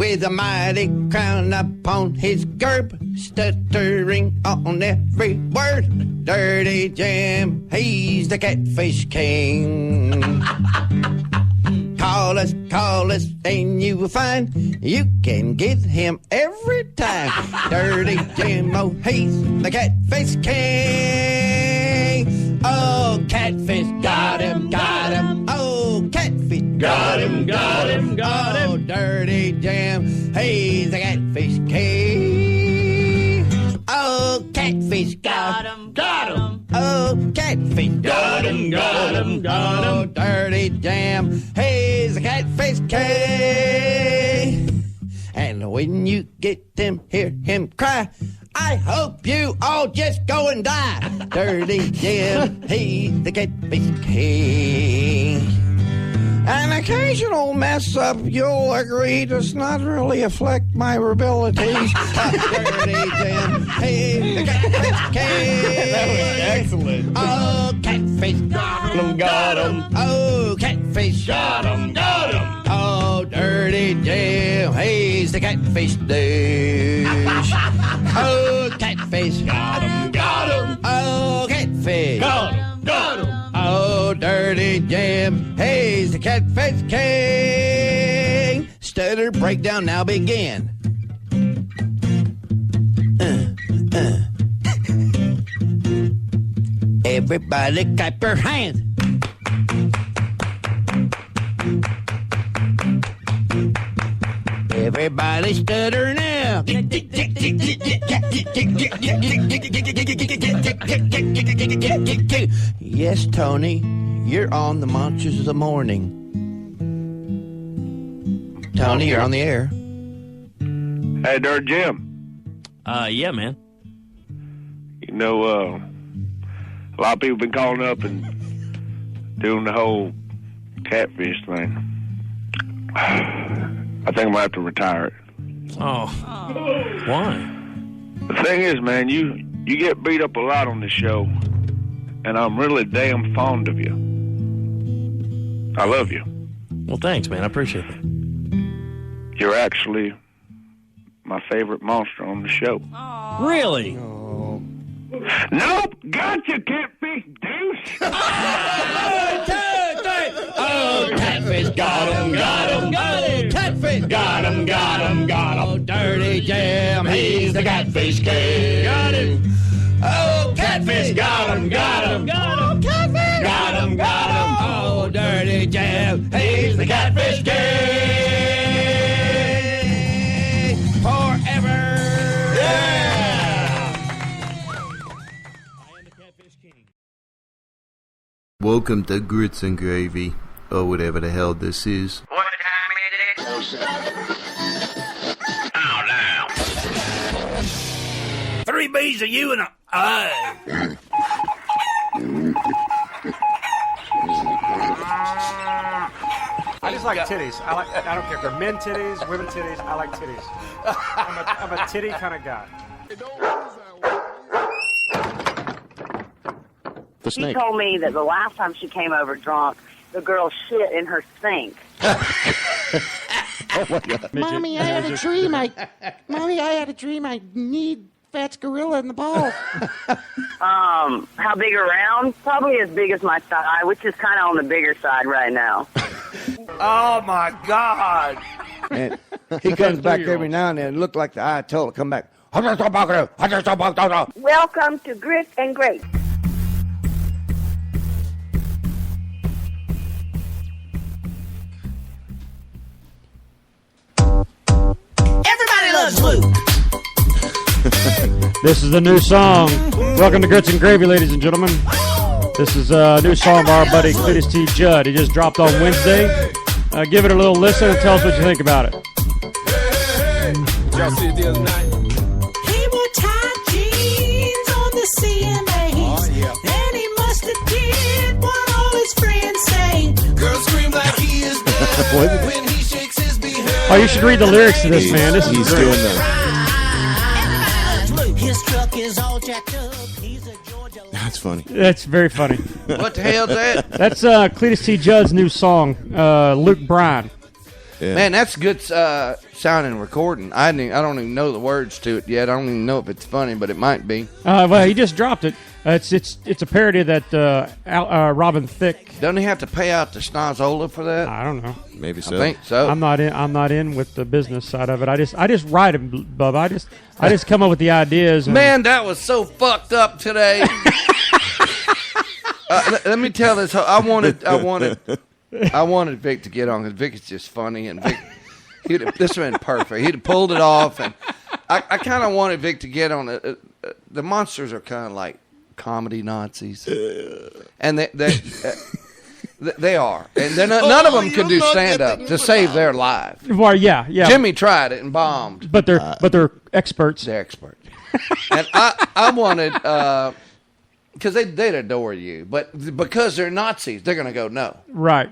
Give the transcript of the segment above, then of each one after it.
with a mighty crown upon his gerb, stuttering on every word. Dirty Jim, he's the catfish king. Call us, and you will find you can get him every time. Dirty Jim, oh, he's the catfish king. Oh, catfish, got him, got him. Oh, catfish, got him, got him, got him. Oh, Dirty Jim, he's the catfish king. Oh, catfish, got him, got him. Oh, catfish, got him, got him, got him. Oh, Dirty Jim, he's the catfish king. And when you get them, hear him cry, I hope you all just go and die. Dirty Jim, he's the catfish king. An occasional mess up, you'll agree, does not really affect my abilities. Dirty Jim, he's the catfish king. That was excellent. Oh, catfish, got him, got him. Oh, catfish, got him, got him. Oh, Dirty Jim, he's the catfish douche. Oh, catfish, got him, got him. Oh, catfish, got him, got him. Oh, Dirty Jim, he's the catfish king. Stutter breakdown now begin. Everybody clap your hands. Everybody stutter now. Yes, Tony, you're on the Monsters of the Morning. Tony, you're on the air. Hey, Dirty Jim. Yeah, man. You know, a lot of people been calling up and doing the whole catfish thing. I think I'm gonna have to retire it. Oh. Why? The thing is, man, you get beat up a lot on this show, and I'm really damn fond of you. I love you. Well, thanks, man. I appreciate that. You're actually my favorite monster on the show. Really? Nope, gotcha, catfish douche. Oh, catfish, got him, got him, got him. Catfish, got him, got him, got him. Oh, Dirty Jim, he's the catfish king. Got him. Oh, catfish, got him, got him, got him. Catfish, got him, got him. Oh, Dirty Jim, he's the catfish king. Forever. Welcome to Grits and Gravy, or whatever the hell this is. What time it is? Oh, now. 3 B's of you and a... I just like titties. I don't care if they're men titties, women titties. I like titties. I'm a titty kind of guy. She told me that the last time she came over drunk, the girl shit in her sink. Oh my God. Mommy, I had a dream. I need Fat's gorilla in the ball. How big around? Probably as big as my thigh, which is kind of on the bigger side right now. Oh my God! And he comes back every now and then and look like the Ayatollah. Come back. Welcome to Grit and Grace. Everybody loves Luke. This is the new song. Welcome to Grits and Gravy, ladies and gentlemen. This is a new song by our buddy Cletus T. Judd. He just dropped on Wednesday. Give it a little listen and tell us what you think about it. Y'all see it the other night? He wore tight jeans on the CMAs. Oh, yeah. And he must have did what all his friends say. Girls scream like he is dead when he shakes his behind. Oh, you should read the lyrics to this, man. This is He's great. doing that. His truck is all jacked up. He's a Georgia. That's funny. That's very funny. What the hell's that? That's Cletus T. Judd's new song, Luke Bryan. Yeah. Man, that's good sounding recording. I don't even know the words to it yet. I don't even know if it's funny, but it might be. Well, he just dropped it. It's a parody of that Robin Thicke. Doesn't he have to pay out to Snozola for that? I don't know. Maybe so. I think so. I'm not in with the business side of it. I just write them, Bubba. I just come up with the ideas. Man, that was so fucked up today. Let me tell this. I wanted Vic to get on because Vic is just funny, and Vic, this would have been perfect. He'd have pulled it off, and I kind of wanted Vic to get on it. The Monsters are kind of like comedy Nazis, and they are, and they're not, none of them can do stand up to save their life. Well, yeah. Jimmy tried it and bombed, but they're experts. They're experts, and I wanted. Because they'd adore you, but because they're Nazis, they're going to go no. Right.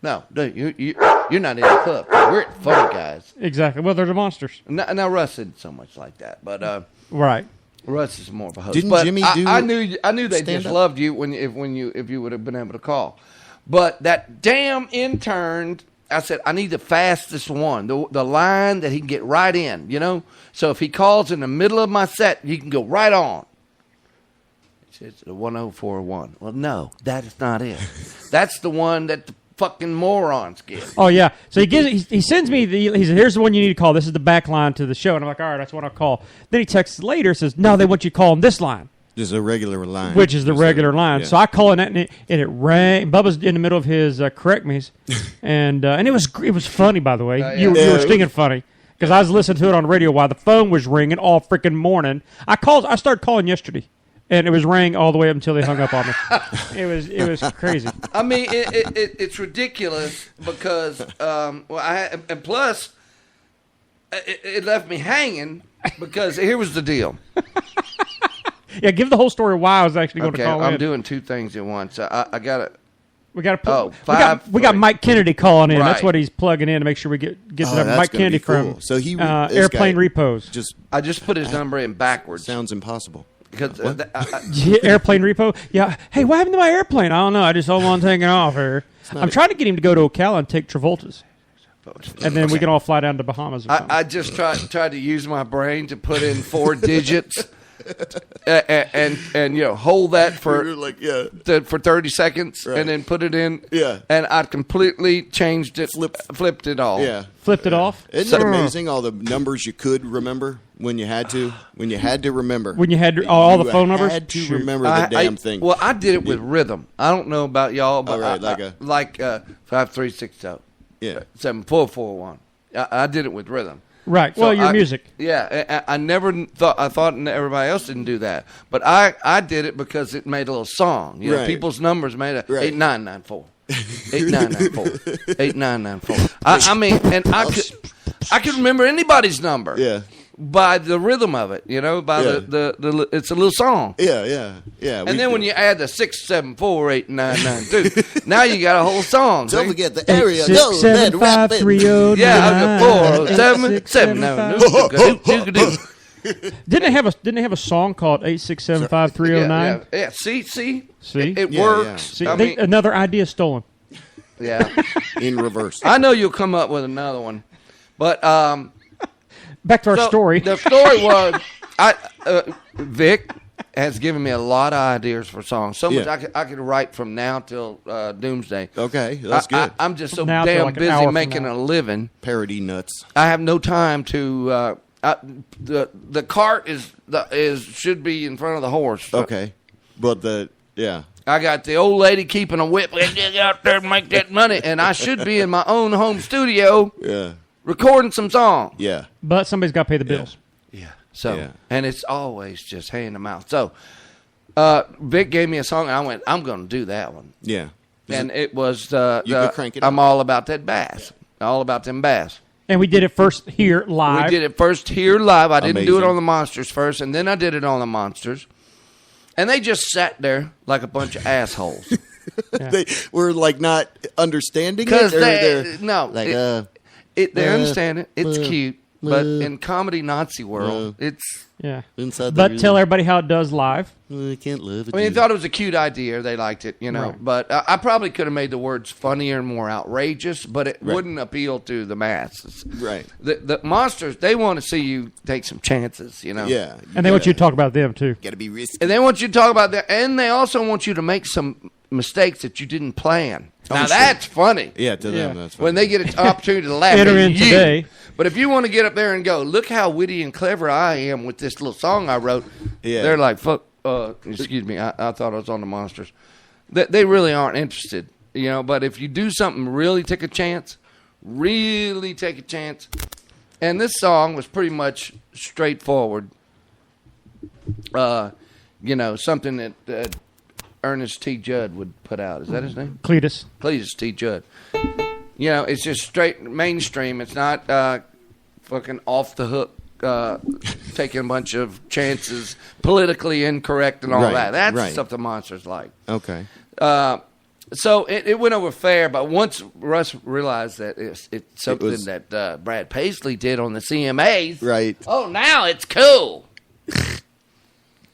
No, you're not in the club. We're funny guys. Exactly. Well, they're the Monsters. Now Russ isn't so much like that, but right. Russ is more of a host. Didn't but Jimmy do? I knew they just stand-up? loved you if you would have been able to call. But that damn intern, I said I need the fastest one, the line that he can get right in. You know, so if he calls in the middle of my set, he can go right on. It's the 10401. Well, no, that is not it. That's the one that the fucking morons get. Oh yeah. So he sends me he said, here's the one you need to call. This is the back line to the show, and I'm like, all right, that's what I'll call. Then he texts later, says, no, they want you to call on this line, Just a regular line, which is the regular line. Yeah. So I call in that, and it rang. Bubba's in the middle of his correct me's, and it was funny, by the way. Yeah. You were stinging funny. Because I was listening to it on the radio while the phone was ringing all freaking morning. I started calling yesterday. And it was rang all the way up until they hung up on me. It was crazy. I mean, it's ridiculous because, and plus, it left me hanging because here was the deal. Yeah, give the whole story why I was actually going to call in. I'm doing two things at once. I got to. We got Mike Kennedy calling in. Right. That's what he's plugging in to make sure we get to Mike Kennedy cool. from So Airplane Repos. I just put his number in backwards. Sounds impossible. Because Airplane Repo. Yeah. Hey, what happened to my airplane? I don't know. I just don't want to take it off here. I'm trying to get him to go to Ocala and take Travolta's. And then we can all fly down to Bahamas or something. I just tried to use my brain to put in 4 digits and hold that for for 30 seconds and then put it in. Yeah. And I completely changed it, flipped it all. Yeah. Flipped it off? Isn't it amazing all the numbers you could remember when you had to? When you had to remember. When you had all the phone numbers? You had to remember the damn thing. Well, I did it with rhythm. I don't know about y'all, but like 5360. Yeah. 7441. I did it with rhythm. Right. So well, your music. Yeah. I never thought everybody else didn't do that. But I did it because it made a little song. You know, people's numbers made a 8994. 8994. 8994. I mean, and I could remember anybody's number. Yeah. By the rhythm of it, by the it's a little song. Yeah. And then when you add the 6748992, now you got a whole song. Don't forget the area. 67530. Yeah, 40779. Didn't they have a song called 8675309? Yeah. See, it Yeah, works. Yeah. See, another idea stolen. Yeah, in reverse. I know you'll come up with another one, but back to our story. The story was, Vic has given me a lot of ideas for songs. So much I could write from now till doomsday. Okay, that's good. I'm just so Now damn like busy making a living. Parody nuts. I have no time to. The cart should be in front of the horse. Okay, but I got the old lady keeping a whip. Get out there and make that money, and I should be in my own home studio. Yeah. Recording some songs. Yeah. But somebody's got to pay the bills. Yeah. So, and it's always just hand them out. So, Vic gave me a song, and I went, I'm going to do that one. Yeah. And it was, you could crank it I'm up. all about that bass. All about them bass. And we did it first here live. We did it first here live. I didn't do it Amazing. on the Monsters first, and then I did it on the Monsters. And they just sat there like a bunch of assholes. They were like not understanding it? Because Or they understand it. It's cute. But in comedy Nazi world, it's inside. But tell everybody how it does live. I can't live. I mean, they thought it was a cute idea. They liked it, you know. Right. But I probably could have made the words funnier and more outrageous, but it wouldn't appeal to the masses. Right. The monsters, they want to see you take some chances, you know. Yeah. And they want you to talk about them, too. Got to be risky. And they want you to talk about that. And they also want you to make some mistakes that you didn't plan. Now, that's funny. Yeah, to them, that's funny. When they get an opportunity to laugh Enter at in you. today. But if you want to get up there and go, look how witty and clever I am with this little song I wrote, they're like, fuck, excuse me, I thought I was on the Monsters. They really aren't interested, you know. But if you do something, really take a chance, and this song was pretty much straightforward, you know, something that Ernest T. Judd would put out. Is that his name? Cletus T. Judd. You know, it's just straight mainstream. It's not fucking off the hook, taking a bunch of chances, politically incorrect and all that. That's the stuff the Monsters like. Okay. So it went over fair, but once Russ realized that it's something that Brad Paisley did on the CMAs, right? Oh, now it's cool.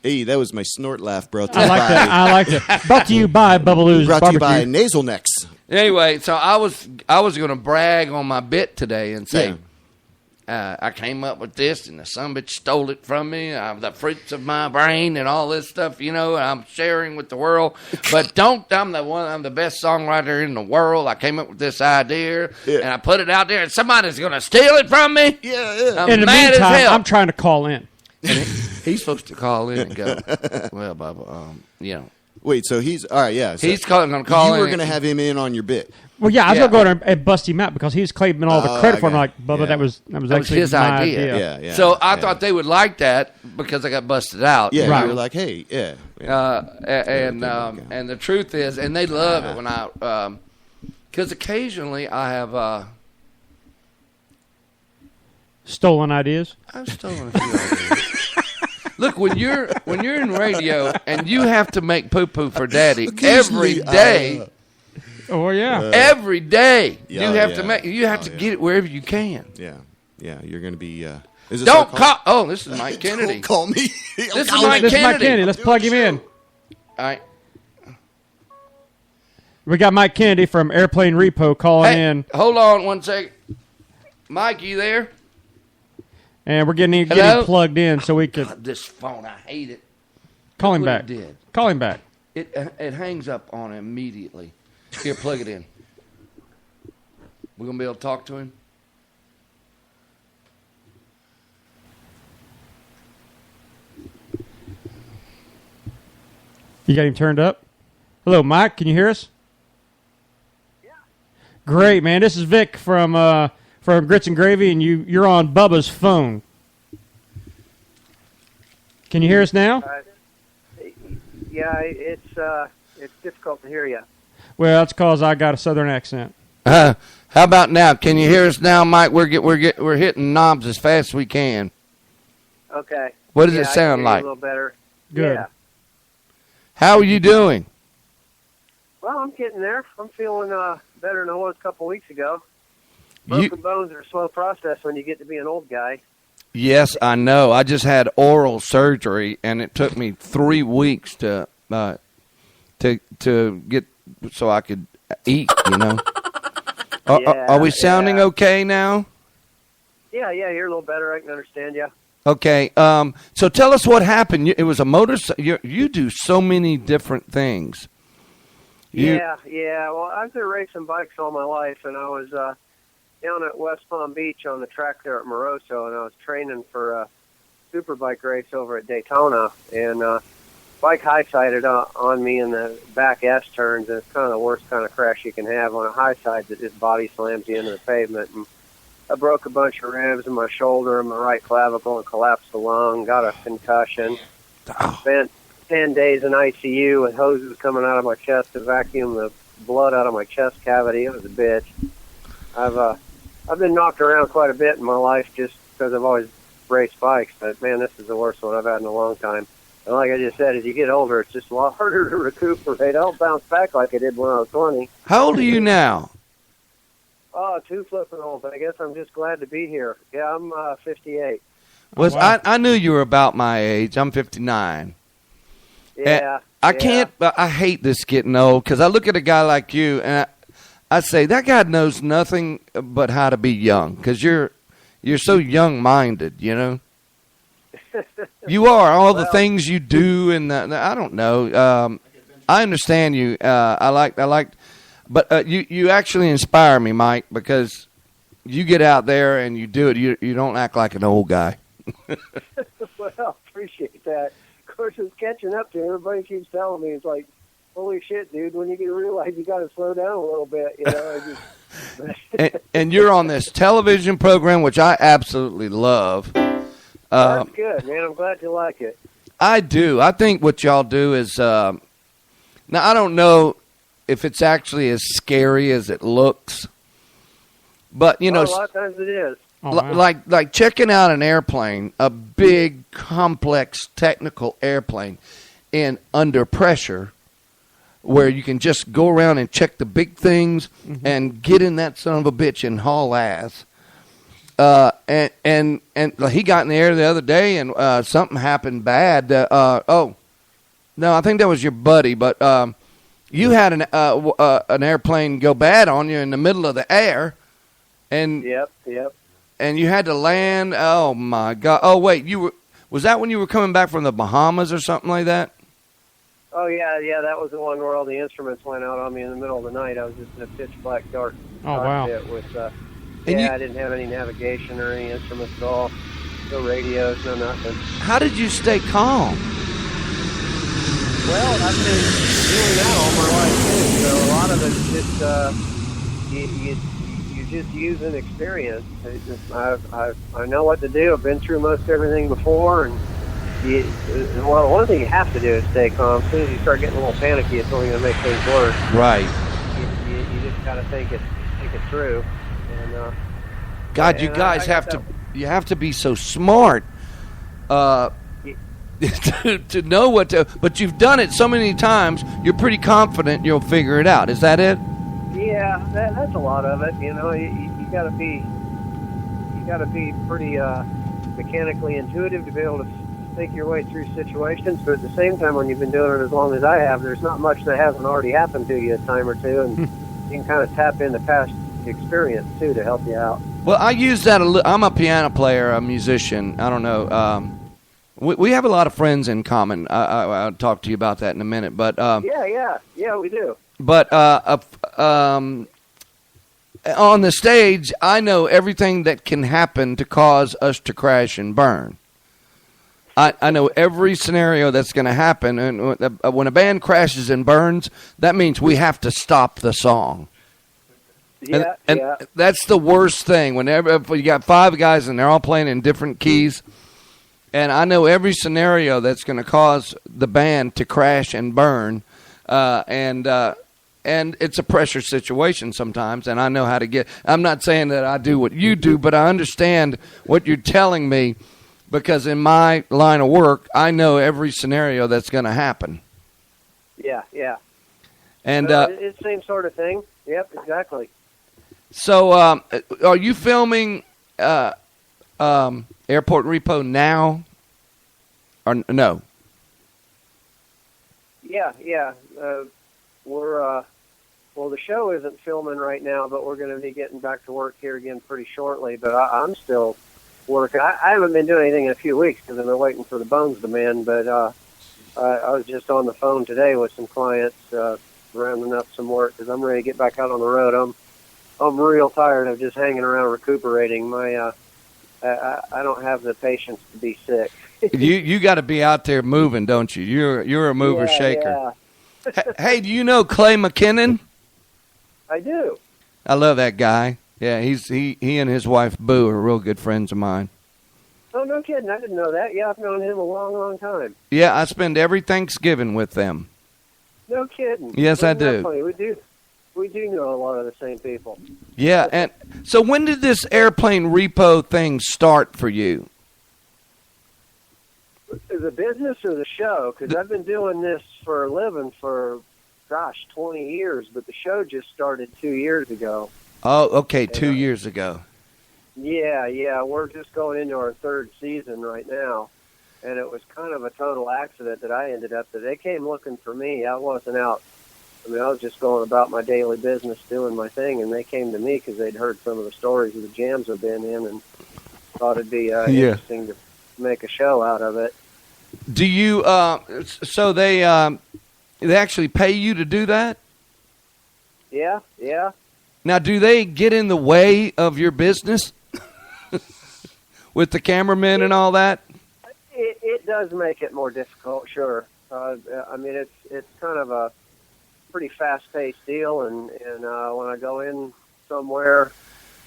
Hey, that was my snort laugh, bro. I like that. I liked it. Brought to you by Bubbaloo's Brought Barbecue. to you by Nasal Necks. Anyway, so I was going to brag on my bit today and say, I came up with this, and the sumbitch stole it from me. The fruits of my brain and all this stuff, you know. And I'm sharing with the world, but I'm the best songwriter in the world. I came up with this idea, and I put it out there, and somebody's going to steal it from me. I'm In the mad meantime, as hell. I'm trying to call in. And he's supposed to call in and go, well, Bubba, you know. Wait, so he's all right? Yeah, so he's going to call in. You were going to have him in on your bit. Well, yeah, I was going to go there and bust him out because he's claiming all the credit for him. Like, Bubba, yeah. that was actually his my idea. Yeah. So I thought they would like that because I got busted out. Yeah, Right. you were like, hey, yeah. And the truth is, and they love it when I, because occasionally I have stolen ideas. I've stolen a few ideas. Look, when you're in radio and you have to make poo-poo for Daddy every day. Oh yeah, every day you have to make. You have to get it wherever you can. Yeah. You're going to be. Is this Don't call. Oh, this is Mike Kennedy. Don't call me. This is Mike This is Mike Kennedy. Kennedy. Let's plug him in. All right. We got Mike Kennedy from Airplane Repo calling in. Hold on 1 second. Mike, you there? And we're getting Hello? him plugged in so we could God, this phone, I hate it. call him Look what back. it did. Call him back. It hangs up on him immediately. Here, plug it in. We're going to be able to talk to him? You got him turned up? Hello, Mike. Can you hear us? Yeah. Great, man. This is Vic from Grits and Gravy, and you're on Bubba's phone. Can you hear us now? Yeah, it's difficult to hear you. Well, that's because I got a southern accent. How about now? Can you hear us now, Mike? We're hitting knobs as fast as we can. Okay. What does it I sound can hear you like? A little better. Good. Yeah. How are you doing? Well, I'm getting there. I'm feeling better than I was a couple weeks ago. Broken bones are a slow process when you get to be an old guy. Yes, I know. I just had oral surgery, and it took me 3 weeks to get so I could eat. You know. Are we sounding okay now? Yeah, you're a little better. I can understand you. Okay. So tell us what happened. It was a motorcycle. You do so many different things. Yeah. Well, I've been racing bikes all my life, and I was down at West Palm Beach on the track there at Moroso, and I was training for a superbike race over at Daytona, and bike high-sided on me in the back S turns, and it's kind of the worst kind of crash you can have on a high side that just body slams you into the pavement. And I broke a bunch of ribs in my shoulder and my right clavicle and collapsed the lung, got a concussion. Spent 10 days in ICU with hoses coming out of my chest to vacuum the blood out of my chest cavity. It was a bitch. I've been knocked around quite a bit in my life just because I've always raced bikes, but man, this is the worst one I've had in a long time. And like I just said, as you get older, it's just a lot harder to recuperate. I don't bounce back like I did when I was 20. How old are you now? Oh, too flipping old, but I guess I'm just glad to be here. Yeah, I'm 58. I knew you were about my age. I'm 59. Yeah. I hate this getting old because I look at a guy like you and I say that guy knows nothing but how to be young because you're so young-minded, you know. You are all the things you do, and I don't know. I understand you. I like, but you actually inspire me, Mike, because you get out there and you do it. You don't act like an old guy. Well, appreciate that. Of course, it's catching up to everybody. Keeps telling me it's like, holy shit, dude. When you get to realize you got to slow down a little bit, you know. and you're on this television program, which I absolutely love. That's good, man. I'm glad you like it. I do. I think what y'all do is now I don't know if it's actually as scary as it looks, but you know, a lot of times it is. Like checking out an airplane, a big, complex, technical airplane, in under pressure, where you can just go around and check the big things and get in that son of a bitch and haul ass. And he got in the air the other day and something happened bad. No, I think that was your buddy, but you had an airplane go bad on you in the middle of the air, and Yep. and you had to land. Oh my God! Oh wait, was that when you were coming back from the Bahamas or something like that? Oh, yeah, that was the one where all the instruments went out on me in the middle of the night. I was just in a pitch black dark cockpit with, I didn't have any navigation or any instruments at all. No radios, no nothing. How did you stay calm? Well, I've been doing that all my life, too. So a lot of it's just, you just use an experience. I know what to do. I've been through most everything before, and one thing you have to do is stay calm. As soon as you start getting a little panicky, it's only going to make things worse. Right. You just got to think it through. And God, you guys have to be so smart to know what to. But you've done it so many times. You're pretty confident you'll figure it out. Is that it? Yeah, that's a lot of it. You know, you got to be pretty mechanically intuitive to be able to think your way through situations, but at the same time, when you've been doing it as long as I have, there's not much that hasn't already happened to you a time or two, and you can kind of tap into past experience too to help you out. Well, I use that I'm a piano player, a musician. I don't know. We have a lot of friends in common. I'll talk to you about that in a minute, but yeah, we do. But on the stage, I know everything that can happen to cause us to crash and burn. I know every scenario that's going to happen, and when a band crashes and burns, that means we have to stop the song. Yeah, and that's the worst thing. Whenever you got 5 guys and they're all playing in different keys, and I know every scenario that's going to cause the band to crash and burn, and it's a pressure situation sometimes, and I know how to get. I'm not saying that I do what you do, but I understand what you're telling me. Because in my line of work, I know every scenario that's going to happen. Yeah. And it's the same sort of thing. Yep, exactly. So, are you filming Airport Repo now, or no? Yeah. We're well, the show isn't filming right now, but we're going to be getting back to work here again pretty shortly. But I'm still working. I haven't been doing anything in a few weeks because I've been waiting for the bones to mend, but I was just on the phone today with some clients, rounding up some work because I'm ready to get back out on the road. I'm real tired of just hanging around recuperating. I don't have the patience to be sick. You got to be out there moving, don't you? You're a mover shaker. Yeah. Hey, do you know Clay McKinnon? I do. I love that guy. Yeah, he and his wife Boo are real good friends of mine. Oh, no kidding. I didn't know that. Yeah, I've known him a long, long time. Yeah, I spend every Thanksgiving with them. No kidding. Yes, I do. Funny? We do know a lot of the same people. Yeah, and so when did this Airplane Repo thing start for you? The business or the show? Because I've been doing this for a living for, 20 years, but the show just started 2 years ago. Oh, okay, 2 years ago. Yeah, we're just going into our third season right now, and it was kind of a total accident that I ended up. That they came looking for me. I wasn't out. I mean, I was just going about my daily business, doing my thing, and they came to me because they'd heard some of the stories of the jams I've been in, and thought it'd be interesting to make a show out of it. Do you? So they actually pay you to do that? Yeah. Now, do they get in the way of your business with the cameramen and all that? It does make it more difficult, sure. I mean, it's kind of a pretty fast-paced deal, and when I go in somewhere,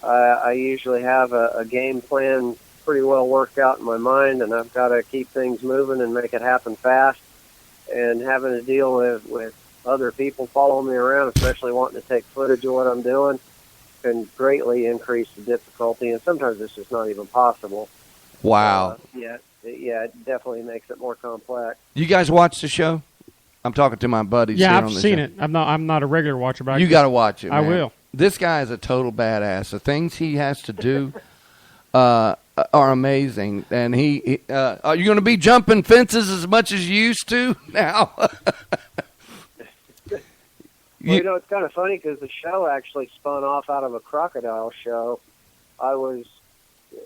I usually have a game plan pretty well worked out in my mind, and I've got to keep things moving and make it happen fast. And having to deal with other people following me around, especially wanting to take footage of what I'm doing, can greatly increase the difficulty, and sometimes it's just not even possible. Wow. Yeah, it definitely makes it more complex. You guys watch the show? I'm talking to my buddies. Yeah, here I've on the seen show. it. I'm not a regular watcher, but You got to watch it, I man. will. This guy is a total badass. The things he has to do are amazing. And are you going to be jumping fences as much as you used to now? Well, you know, it's kind of funny because the show actually spun off out of a crocodile show.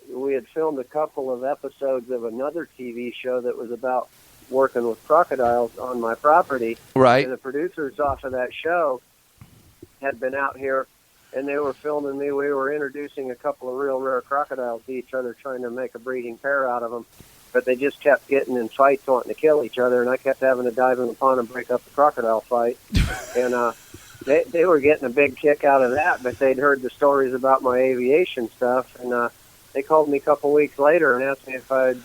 We had filmed a couple of episodes of another TV show that was about working with crocodiles on my property. Right. And the producers off of that show had been out here, and they were filming me. We were introducing a couple of real rare crocodiles to each other, trying to make a breeding pair out of them. But they just kept getting in fights, wanting to kill each other, and I kept having to dive in the pond and break up the crocodile fight. And they were getting a big kick out of that, but they'd heard the stories about my aviation stuff, and they called me a couple weeks later and asked me if I'd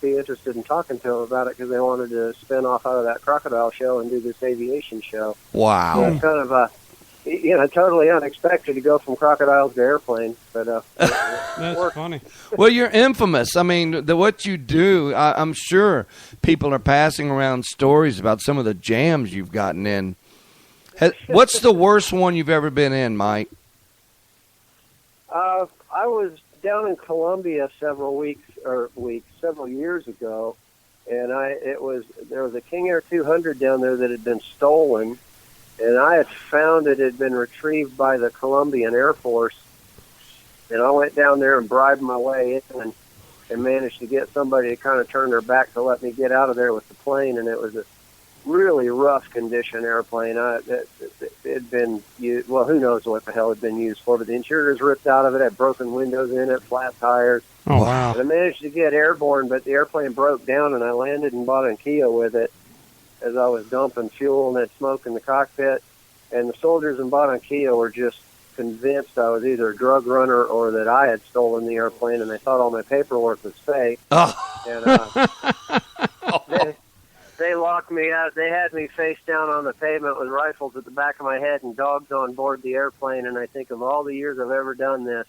be interested in talking to them about it because they wanted to spin off out of that crocodile show and do this aviation show. Wow. So it's kind of totally unexpected to go from crocodiles to airplanes, but that's funny. Well, you're infamous. I mean, what you do, I'm sure people are passing around stories about some of the jams you've gotten in. What's the worst one you've ever been in, Mike? I was down in Colombia several years ago, and there was a King Air 200 down there that had been stolen, and I had found it had been retrieved by the Colombian Air Force, and I went down there and bribed my way in and managed to get somebody to kind of turn their back to let me get out of there with the plane, and it was a really rough condition airplane. It had been used, well, who knows what the hell it had been used for, but the interior's ripped out of it, had broken windows in it, flat tires. Oh, wow. And I managed to get airborne, but the airplane broke down, and I landed in Barranquilla with it as I was dumping fuel and had smoke in the cockpit. And the soldiers in Barranquilla were just convinced I was either a drug runner or that I had stolen the airplane, and they thought all my paperwork was fake. Oh. And they locked me out. They had me face down on the pavement with rifles at the back of my head and dogs on board the airplane. And I think of all the years I've ever done this,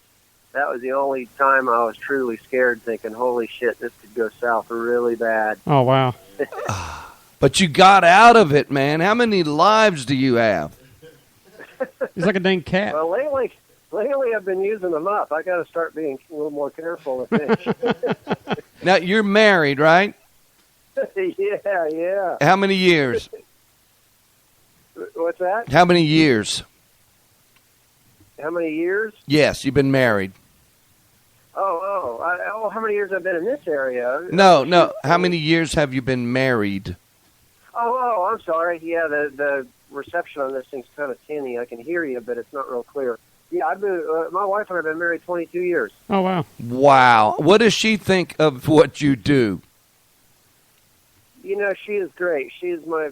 that was the only time I was truly scared, thinking, holy shit, this could go south really bad. Oh, wow. But you got out of it, man. How many lives do you have? He's like a dang cat. Well, lately I've been using them up. I got to start being a little more careful, I think. Now, you're married, right? Yeah. How many years? What's that? How many years? How many years? Yes, you've been married. How many years I've been in this area? No. How many years have you been married? Oh, I'm sorry. Yeah, the reception on this thing's kind of tinny. I can hear you, but it's not real clear. Yeah, I've been. My wife and I have been married 22 years. Oh, wow. Wow. What does she think of what you do? You know, she is great. She's my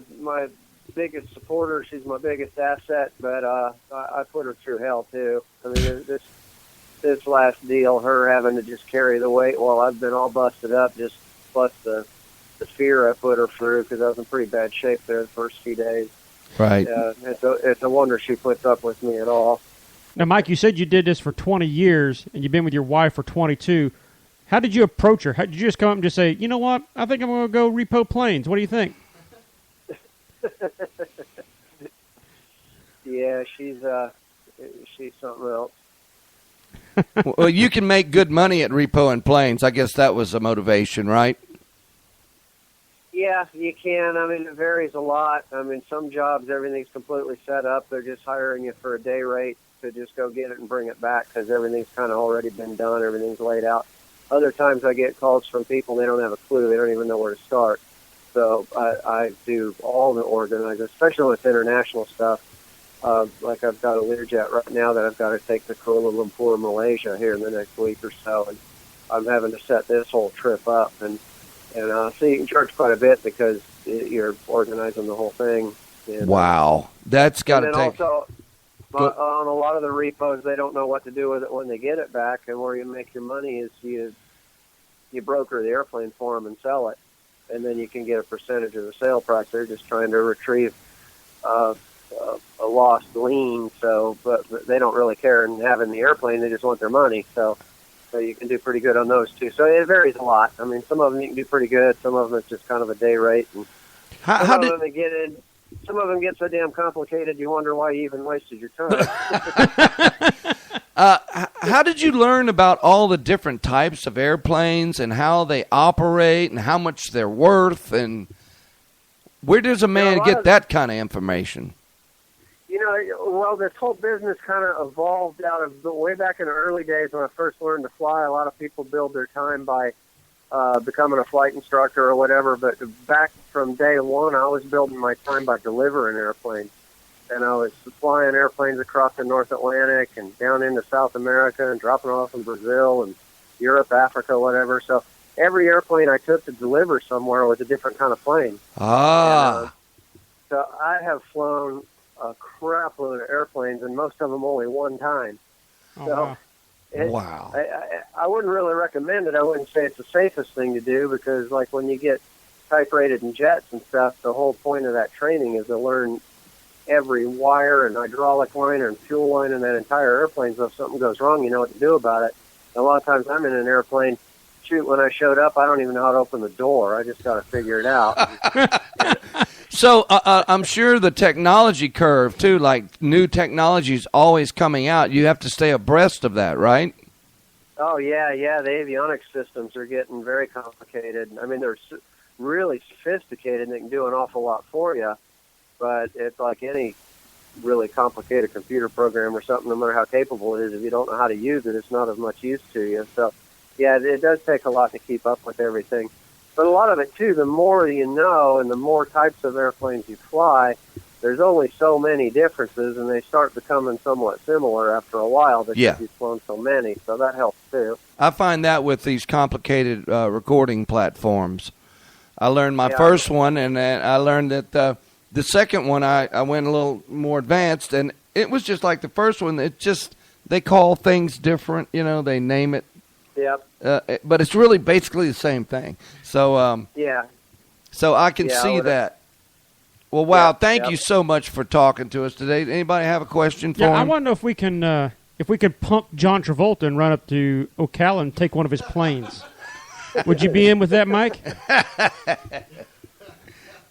biggest supporter. She's my biggest asset, but I put her through hell, too. I mean, this last deal, her having to just carry the weight while I've been all busted up, just plus the fear I put her through because I was in pretty bad shape there the first few days. Right. It's a wonder she puts up with me at all. Now, Mike, you said you did this for 20 years, and you've been with your wife for 22. How did you approach her? How did you just come up and just say, you know what, I think I'm going to go repo planes. What do you think? Yeah, she's something else. Well, you can make good money at repoing planes. I guess that was the motivation, right? Yeah, you can. I mean, it varies a lot. I mean, some jobs, everything's completely set up. They're just hiring you for a day rate to just go get it and bring it back because everything's kind of already been done. Everything's laid out. Other times I get calls from people, they don't have a clue. They don't even know where to start. So I do all the organizing, especially with international stuff. Like I've got a Learjet right now that I've got to take to Kuala Lumpur, Malaysia here in the next week or so. And I'm having to set this whole trip up. And so you can charge quite a bit because you're organizing the whole thing. And, wow. That's got to take... Also, on a lot of the repos, they don't know what to do with it when they get it back, and where you make your money is you broker the airplane for them and sell it, and then you can get a percentage of the sale price. They're just trying to retrieve a lost lien, but they don't really care in having the airplane. They just want their money, so you can do pretty good on those too. So it varies a lot. I mean, some of them you can do pretty good. Some of them it's just kind of a day rate, and some of them get so damn complicated you wonder why you even wasted your time. How did you learn about all the different types of airplanes and how they operate and how much they're worth, and where does a man get that kind of information? Well, this whole business kind of evolved out of way back in the early days when I first learned to fly. A lot of people build their time by becoming a flight instructor or whatever, but back from day one, I was building my time by delivering airplanes. And I was flying airplanes across the North Atlantic and down into South America and dropping off in Brazil and Europe, Africa, whatever. So every airplane I took to deliver somewhere was a different kind of plane. Ah. So I have flown a crap load of airplanes, and most of them only one time. So wow. I wouldn't really recommend it. I wouldn't say it's the safest thing to do because, like, when you get type-rated in jets and stuff, the whole point of that training is to learn every wire and hydraulic line and fuel line in that entire airplane, so if something goes wrong, you know what to do about it. And a lot of times I'm in an airplane, when I showed up, I don't even know how to open the door. I just got to figure it out. So I'm sure the technology curve, too, like new technology is always coming out. You have to stay abreast of that, right? Oh, yeah. The avionics systems are getting very complicated. I mean, they're really sophisticated, and they can do an awful lot for you. But it's like any really complicated computer program or something, no matter how capable it is, if you don't know how to use it, it's not of much use to you. So, yeah, it does take a lot to keep up with everything. But a lot of it, too, the more you know and the more types of airplanes you fly, there's only so many differences, and they start becoming somewhat similar after a while because you've flown so many. So that helps, too. I find that with these complicated recording platforms. I learned my first one, and I learned that the second one I went a little more advanced, and it was just like the first one. It just, they call things different, they name it. Yep. But it's really basically the same thing. So so I can see that. Well, wow! Thank you so much for talking to us today. Anybody have a question for him? I want to know if we can pump John Travolta and run up to Ocala and take one of his planes. Would you be in with that, Mike?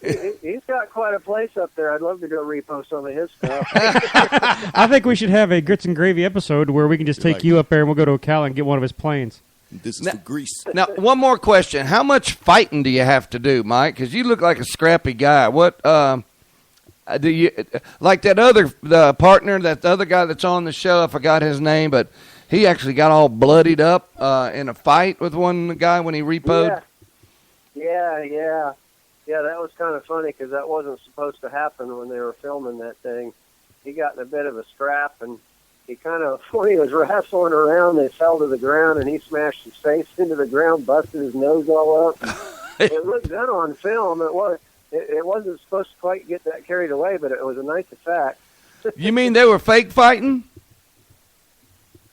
He's got quite a place up there. I'd love to go repost some of his stuff. I think we should have a Grits and Gravy episode where we can just take you up there and we'll go to Ocala and get one of his planes. This is for Greece. Now, one more question. How much fighting do you have to do, Mike? Because you look like a scrappy guy. What do you like that the partner, that the other guy that's on the show? I forgot his name, but he actually got all bloodied up in a fight with one guy when he repoed. Yeah, that was kind of funny because that wasn't supposed to happen when they were filming that thing. He got in a bit of a scrap, and he kind of, when he was wrestling around, they fell to the ground, and he smashed his face into the ground, busted his nose all up. It looked good on film. It wasn't supposed to quite get that carried away, but it was a nice effect. You mean they were fake fighting?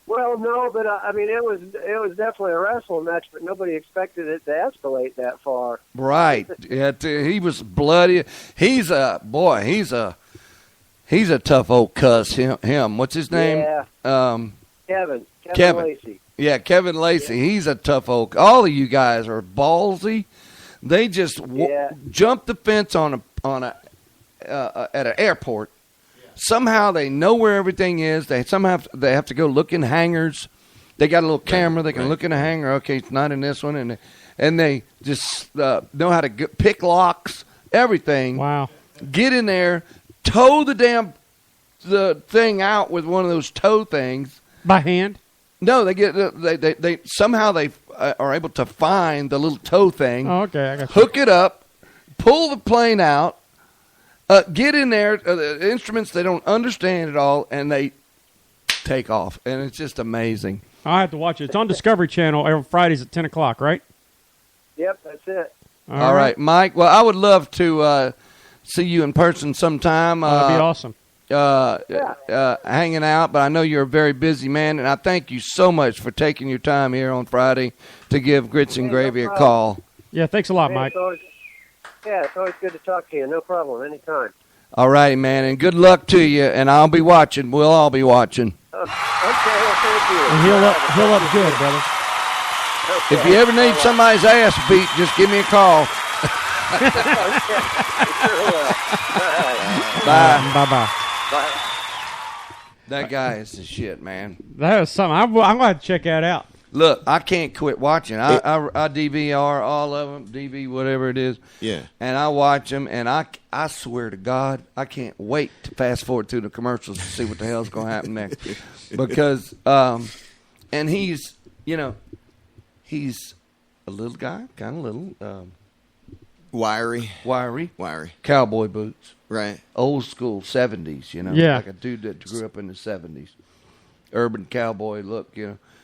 Well, no, but I mean, it was definitely a wrestling match, but nobody expected it to escalate that far. Right. Yeah, he was bloody. He's a tough old cuss. Him. What's his name? Yeah. Kevin Lacey. Yeah, Kevin Lacey. He's a tough old. All of you guys are ballsy. They just jumped the fence at an airport. Somehow they know where everything is. They have to go look in hangars. They got a little camera. They can look in the hangar. Okay, it's not in this one. And they just know how to pick locks, everything. Wow. Get in there, tow the thing out with one of those tow things. By hand? No, they somehow they are able to find the little tow thing. Oh, okay. I got you. Hook it up, pull the plane out, get in there, the instruments they don't understand at all, and they take off. And it's just amazing. I have to watch it. It's on Discovery Channel every Fridays at 10 o'clock, right? Yep, that's it. All right, Mike. Well, I would love to see you in person sometime. That'd be awesome. Hanging out, but I know you're a very busy man, and I thank you so much for taking your time here on Friday to give Grits and Gravy a call. Yeah, thanks a lot, Mike. It's always good to talk to you. No problem, anytime. All righty, man, and good luck to you, and I'll be watching. We'll all be watching. Okay, well, thank you. And heal up good, brother. Okay. If you ever need somebody's ass beat, just give me a call. Okay, sure will. Bye. Bye-bye. Bye. That guy is the shit, man. That was something. I'm going to have to check that out. Look, I can't quit watching. I DVR all of them, DV, whatever it is. Yeah. And I watch them, and I swear to God, I can't wait to fast forward through the commercials to see what the hell's going to happen next. Because, and he's a little guy, kind of little. Wiry. Cowboy boots. Right. Old school 70s, Yeah. Like a dude that grew up in the 70s. Urban cowboy look,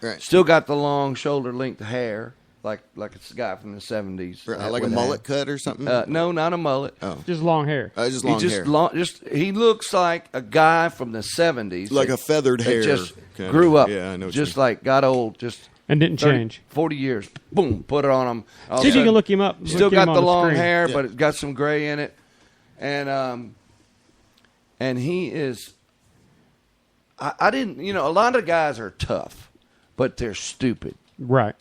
Right. Still got the long shoulder-length hair, like it's a guy from the 70s. Right, like a mullet cut or something? No, not a mullet. Oh. Just long hair. Just long hair. He looks like a guy from the 70s. Like a feathered hair. Just grew up. Yeah, I know what just you mean. like got old. Just and didn't 30, change. 40 years. Boom, put it on him. See if you can look him up. Still got the long screen. hair, but it's got some gray in it. And he is... I didn't... a lot of guys are tough, but they're stupid. Right.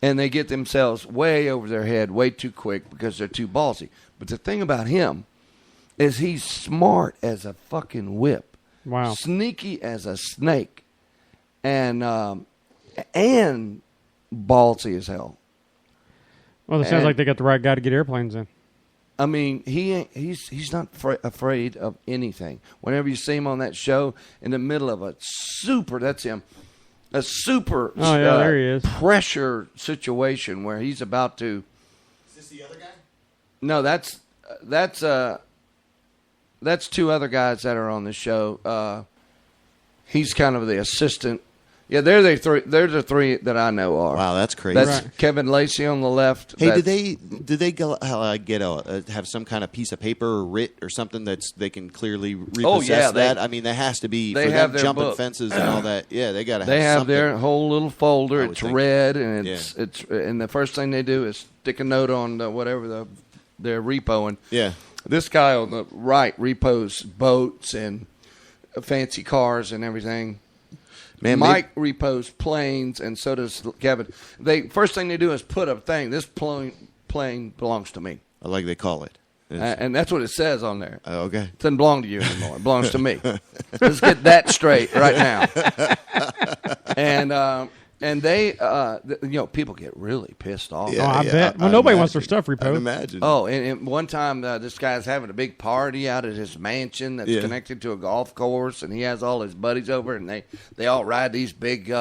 And they get themselves way over their head way too quick because they're too ballsy. But the thing about him is he's smart as a fucking whip. Wow. Sneaky as a snake. And ballsy as hell. Well, it sounds like they got the right guy to get airplanes in. I mean, he's not afraid of anything. Whenever you see him on that show, in the middle of a super there he is. pressure situation where he's about to. Is this the other guy? No, that's two other guys that are on the show. He's kind of the assistant. Yeah, they're the three that I know are. Wow, that's crazy. That's right. Kevin Lacey on the left. Hey, did they go, have some kind of piece of paper or writ or something that they can clearly repossess that? I mean, that has to be they for have them their jumping book. fences and all that. Yeah, they got to have They have something. their whole little folder. It's red, and Yeah. it's and the first thing they do is stick a note on whatever they're repoing. Yeah. This guy on the right repos boats and fancy cars and everything. Man, Mike repos planes, and so does Kevin. First thing they do is put a thing. This plane belongs to me. I like they call it. And that's what it says on there. Okay. It doesn't belong to you anymore. It belongs to me. Let's get that straight right now. And they, people get really pissed off. Yeah, I bet. Well, nobody wants their stuff repoed. I'd imagine. Oh, and one time this guy's having a big party out at his mansion that's connected to a golf course, and he has all his buddies over, and they all ride these big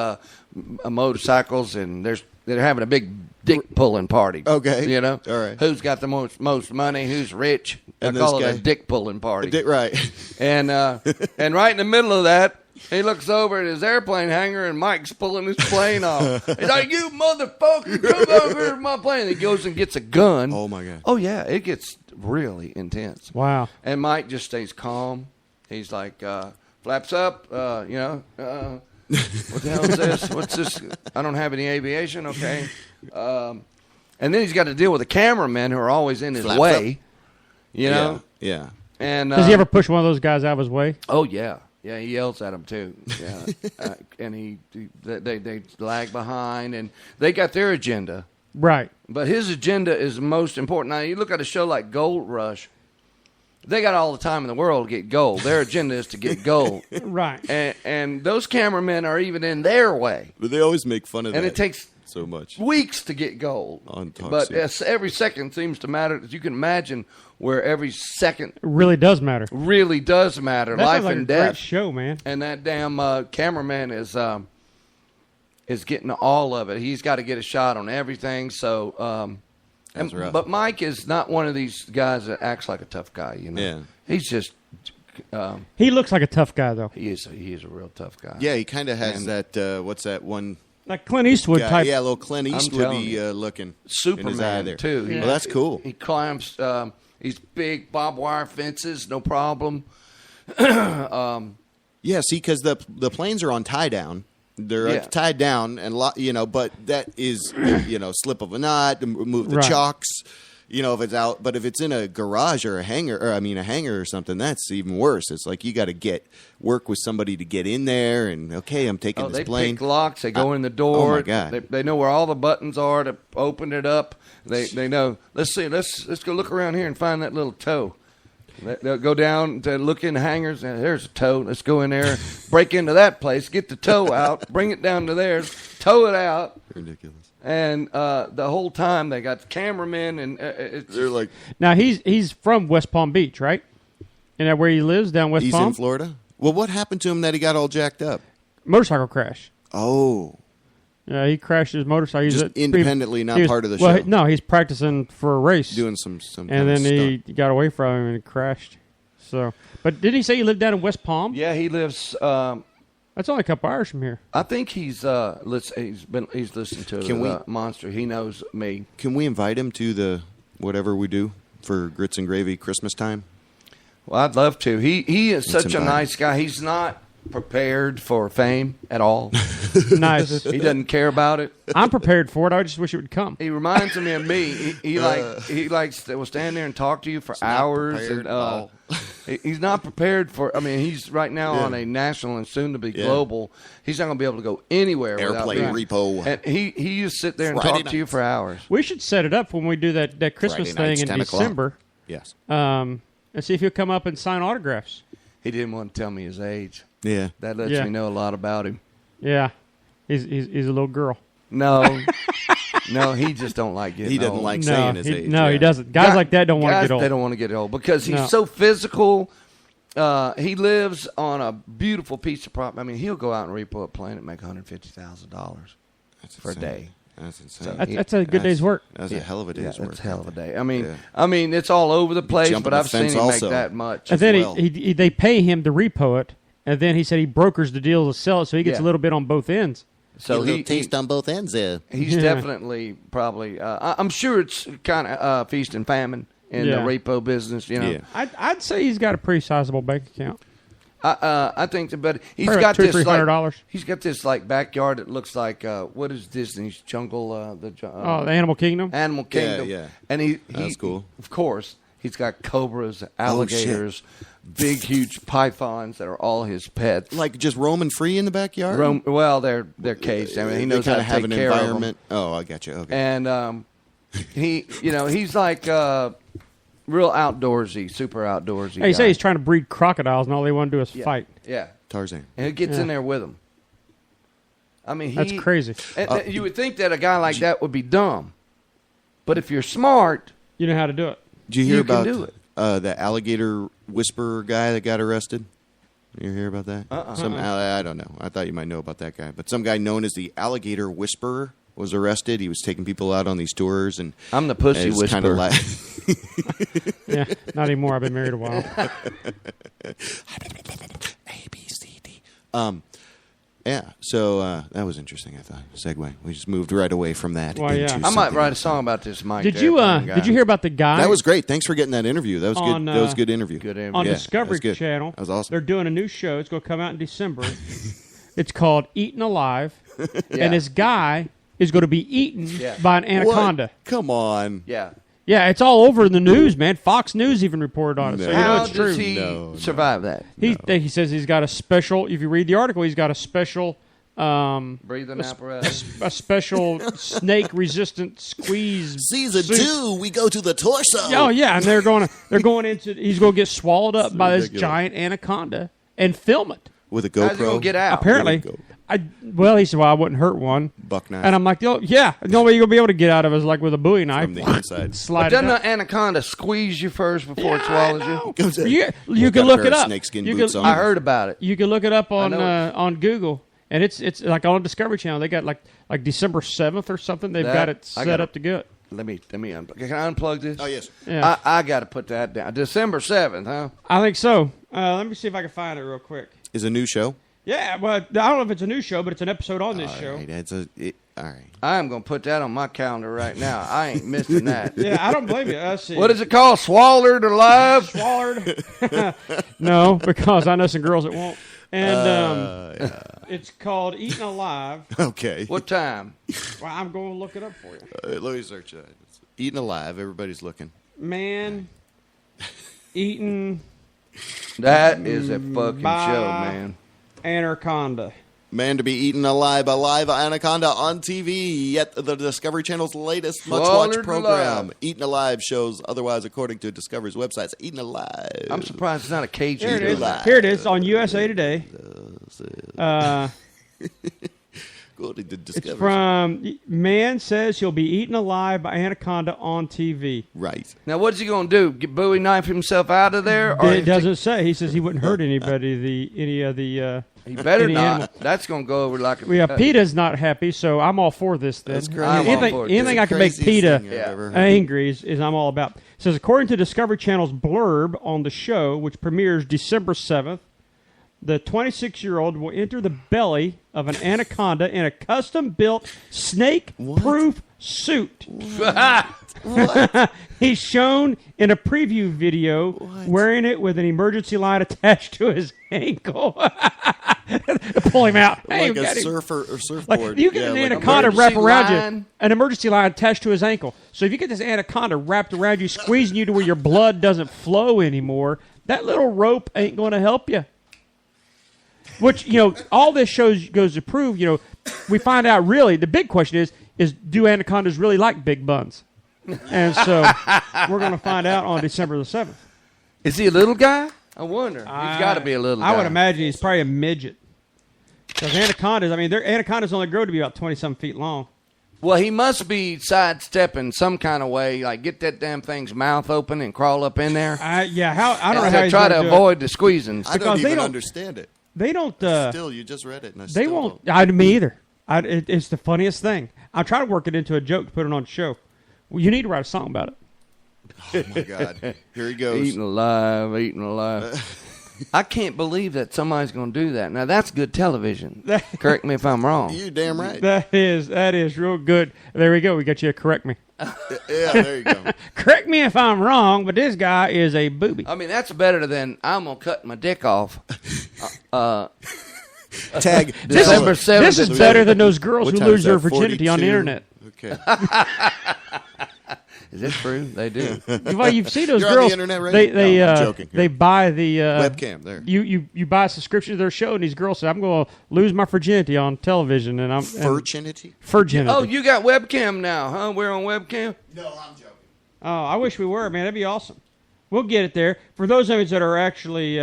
motorcycles, and they're having a big dick pulling party. Okay. All right. Who's got the most money? Who's rich? And I call this it guy? a dick pulling party. Right. And right in the middle of that, he looks over at his airplane hangar, and Mike's pulling his plane off. He's like, "You motherfucker, come over here to my plane." And he goes and gets a gun. Oh, my God. Oh, yeah, it gets really intense. Wow. And Mike just stays calm. He's like, flaps up, what the hell is this? What's this? I don't have any aviation, okay. And then he's got to deal with the cameramen who are always in his Flaps up. Yeah. And does he ever push one of those guys out of his way? Oh, yeah. Yeah, he yells at them too. Yeah, and they lag behind, and they got their agenda. Right. But his agenda is most important. Now, you look at a show like Gold Rush, they got all the time in the world to get gold. Their agenda is to get gold. Right. And those cameramen are even in their way. But they always make fun of that. And it takes so much weeks to get gold. But every second seems to matter. As you can imagine, where every second It really does matter. really does matter. That Life sounds like and a death. great show, man. And that damn cameraman is getting all of it. He's got to get a shot on everything. So, That's rough. but Mike is not one of these guys that acts like a tough guy. You know, Yeah. he's just. He looks like a tough guy, though. He is a real tough guy. Yeah, he kind of has that. What's that one? Like Clint Eastwood guy? type. Yeah, a little Clint I'm Eastwood telling you. looking. Superman in his eye there. too. Well, that's cool. He climbs. He's big barbed wire fences, no problem. Yeah, see, because the planes are on tie down. They're tied down, and but that is slip of a knot, move the Right. chocks. If it's out, but if it's in a garage or a hangar, a hangar or something, that's even worse. It's like you got to work with somebody to get in there, and I'm taking this they plane. pick locks. They go in the door. Oh my God! They know where all the buttons are to open it up. They know. Let's see. Let's go look around here and find that little toe. They'll go down to look in the hangars. And there's a toe. Let's go in there, break into that place, get the toe out, bring it down to theirs, tow it out. Ridiculous. And the whole time they got the cameramen, and they're like. Now he's from West Palm Beach, right? Isn't that where he lives, down West He's Palm? in Florida. Well, what happened to him that he got all jacked up? Motorcycle crash. Oh. Yeah, he crashed his motorcycle. Just independently, not part of the show. No, he's practicing for a race, doing some and kind then of he stunt. got away from him and crashed. So, but didn't he say he lived down in West Palm? Yeah, he lives. That's only a couple hours from here. I think he's listened to Monster. He knows me. Can we invite him to the whatever we do for Grits and Gravy Christmas time? Well, I'd love to. He is Let's such a invite nice guy. He's not prepared for fame at all. Nice. He doesn't care about it. I'm prepared for it. I just wish it would come. He reminds me of me. He likes to stand there and talk to you for hours. And, he's not prepared for. I mean, he's right now on a national and soon to be global. He's not going to be able to go anywhere. Airplane Repo. And he used to sit there and Friday talk to you for hours. We should set it up when we do that Christmas Friday thing nights, in 10 o'clock. December. Yes. And see if he'll come up and sign autographs. He didn't want to tell me his age. Yeah. That lets me know a lot about him. Yeah. He's a little girl. No. No, he just don't like getting He doesn't old. like saying his age. No, he doesn't. Guys like that don't want to get old. They don't want to get old because he's so physical. He lives on a beautiful piece of property. I mean, he'll go out and repo a plane and make $150,000 for a day. That's insane. So that's a good day's work. That's a hell of a day's work. That's a hell of a day. I mean, it's all over the place, Jumping but the I've seen fence him also. make that much. And then they pay him to repo it, and then he said he brokers the deal to sell it, so he gets a little bit on both ends. So he taste on both ends there. He's definitely probably. I'm sure it's kind of feast and famine in the repo business. You know, Yeah. I'd say he's got a pretty sizable bank account. I think, but he's Probably got $200 this or $300. he's got this like backyard that looks like what is Disney's jungle? The Animal Kingdom. Animal Kingdom. Yeah. And That's cool. Of course, he's got cobras, alligators, big, huge pythons that are all his pets. Like just roaming free in the backyard. Well, they're caged. I mean, he knows they how kind to of have take an care environment. of them. Oh, I got you. Okay. And he's like real outdoorsy, super outdoorsy. Hey, you say he's trying to breed crocodiles, and all they want to do is fight. Yeah. Tarzan. And he gets in there with them. I mean, That's crazy. And you would think that a guy like that would be dumb, but if you're smart, you know how to do it. Did you hear can about do it. The alligator whisperer guy that got arrested? You hear about that? I don't know. I thought you might know about that guy. But some guy known as the alligator whisperer was arrested. He was taking people out on these tours, and I'm the pussy it's kind whisperer. of like Yeah, not anymore. I've been married a while. A, B, C, D. Yeah, so that was interesting, I thought. Segue. We just moved right away from that. Well, yeah. into I might something write a else. song about this, Mike. Did you hear about the guy? That was great. Thanks for getting that interview. That was On, good. That was a good interview. Good interview. on Yeah, Discovery that was good. Channel. That was awesome. They're doing a new show. It's going to come out in December. It's called Eaten Alive, and this guy is going to be eaten by an anaconda. What? Come on. Yeah. Yeah, it's all over in the news, man. Fox News even reported on it. So you know How it's true. does he survive that? He says he's got a special. If you read the article, he's got a special Breathing apparatus. A special snake-resistant squeeze. Season suit. 2, we go to the torso. Oh yeah, and they're going into. He's going to get swallowed up by this ridiculous. giant anaconda and film it. With a GoPro. How's he gonna get out? Apparently, he said, "Well, I wouldn't hurt one." Buck knife. And I'm like, "Oh yeah, the only way you're gonna be able to get out of it is like with a Bowie knife From the inside. Slide But doesn't it up. the anaconda squeeze you first before it swallows you? You can look it up. Snakeskin You boots can- on. I heard about it. You can look it up on know on Google, and it's like on Discovery Channel. They got like December 7th or something. They've got it set up to go. Let me unplug. Can I unplug this? Oh, yes. Yeah. I got to put that down. December 7th, huh? I think so. Let me see if I can find it real quick. Is a new show? Yeah, well, I don't know if it's a new show, but it's an episode on this show. Right, all right. I am going to put that on my calendar right now. I ain't missing that. Yeah, I don't blame you. Let's see. What is it called? Swallowed Alive? Swallowed? No, because I know some girls that won't. And it's called Eaten Alive. Okay. What time? Well, I'm going to look it up for you. Let me search that. It's Eaten Alive. Everybody's looking. Man, eaten That is a fucking by show, man. Anaconda. Man to be eaten alive, a live anaconda on TV. Yet the Discovery Channel's latest Swallowed much-watched program. alive. Eaten Alive shows otherwise according to Discovery's website. It's Eaten Alive. I'm surprised it's not a Cajun. Here it is. Alive. Here it is on USA Today. According to It's Discovery. from Man says he'll be eaten alive by anaconda on TV. Right. Now, what's he going to do? Get Bowie knife himself out of there? Or It doesn't say. He says he wouldn't hurt anybody. Any of the. He better any not. animal. That's going to go over like a... Yeah, PETA's not happy, so I'm all for this. Then. That's great. I'm all Anything, for it. anything I It's the can make craziest PETA thing I've ever heard. angry is I'm all about. It says, according to Discovery Channel's blurb on the show, which premieres December 7th, the 26-year-old will enter the belly of an anaconda in a custom-built snake-proof suit. He's shown in a preview video wearing it with an emergency line attached to his ankle. Pull him out. Hey, Like you a got him. surfer or surfboard. Like you get Yeah, an like anaconda emergency wrapped around line. you, an emergency line attached to his ankle. So if you get this anaconda wrapped around you, squeezing you to where your blood doesn't flow anymore, that little rope ain't going to help you. Which, all this goes to prove, we find out really, the big question is do anacondas really like big buns? And so we're going to find out on December the 7th. Is he a little guy? I wonder. He's got to be a little guy. I would imagine he's probably a midget. Because anacondas, anacondas only grow to be about 20-some feet long. Well, he must be sidestepping some kind of way, like get that damn thing's mouth open and crawl up in there. I don't know how to he's try gonna to do it. avoid the squeezing. I don't Because they even don't- understand it. They don't. Still, you just read it, and I They still won't. don't. Me either. It's the funniest thing. I try to work it into a joke to put it on the show. Well, you need to write a song about it. Oh, my God. Here he goes. Eating alive. I can't believe that somebody's going to do that. Now, that's good television. Correct me if I'm wrong. You damn right. That is real good. There we go. We got you to correct me. Yeah, there you go. Correct me if I'm wrong, but this guy is a booby. I mean, that's better than I'm going to cut my dick off. Tag. December 7th. This is better than those girls What who time lose is their that, virginity on the 42? internet. Okay. Is this true? They do. Well, you've seen those You're on girls. the internet right they now? No, I'm joking. They buy the Webcam, there. You buy a subscription to their show, and these girls say, "I'm going to lose my virginity on television," and I'm Virginity? virginity. Oh, you got webcam now, huh? We're on webcam? No, I'm joking. Oh, I wish we were, man. That'd be awesome. We'll get it there. For those of us that are actually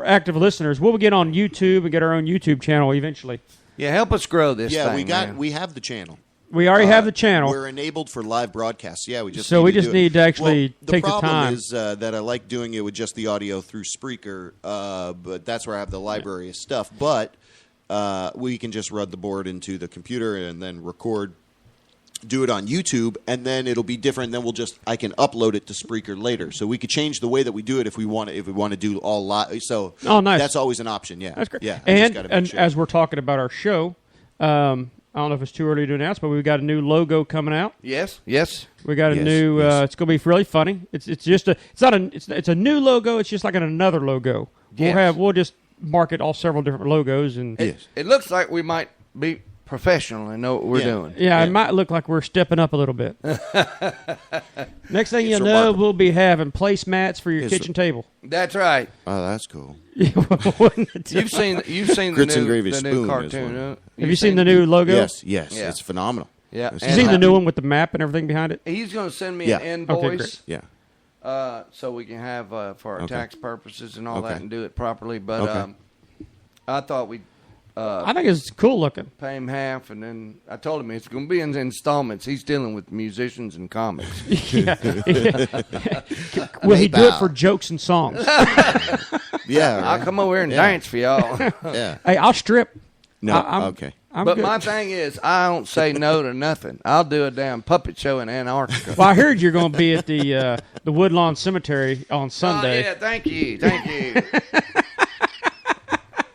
active listeners, we'll get on YouTube and get our own YouTube channel eventually. Yeah, help us grow this Yeah, thing, man. we have the channel. We already have the channel. We're enabled for live broadcasts. Yeah, we just So we need to just do it. need to actually Well, take the problem time. is that I like doing it with just the audio through Spreaker, but that's where I have the library of stuff. But we can just run the board into the computer and then record, do it on YouTube, and then it'll be different. Then I can upload it to Spreaker later. So we could change the way that we do it if we want to do all live. So nice. That's always an option. Yeah, That's great. Yeah, I just gotta make And sure. as we're talking about our show, I don't know if it's too early to announce, but we've got a new logo coming out. Yes. We got a Yes, new. yes. It's going to be really funny. It's a new logo. It's just like another logo. Yes. We'll just market all several different logos and It looks like we might be professional and know what we're doing. Yeah, it might look like we're stepping up a little bit. Next thing you know, remarkable. we'll be having placemats for your kitchen table. That's right. Oh, that's cool. You've seen Grits the and Gravy new Spoon cartoon. is huh? Have you seen the new logo? Yes, Yeah. it's phenomenal. Yeah. It's You seen the new one with the map and everything behind it? He's going to send me Yeah. an Okay, invoice. great. Yeah. So we can have for our Okay. tax purposes and all Okay. that and do it properly. But Okay. I thought we'd I think it's cool looking. pay him half, and then I told him it's going to be in installments. He's dealing with musicians and comics. Yeah. Will he do it for jokes and songs? Yeah. I'll come over here and dance for y'all. Yeah. Hey, I'll strip. No. I'm Okay. But good. my thing is, I don't say no to nothing. I'll do a damn puppet show in Antarctica. Well, I heard you're going to be at the Woodlawn Cemetery on Sunday. Oh, yeah, thank you. Thank you.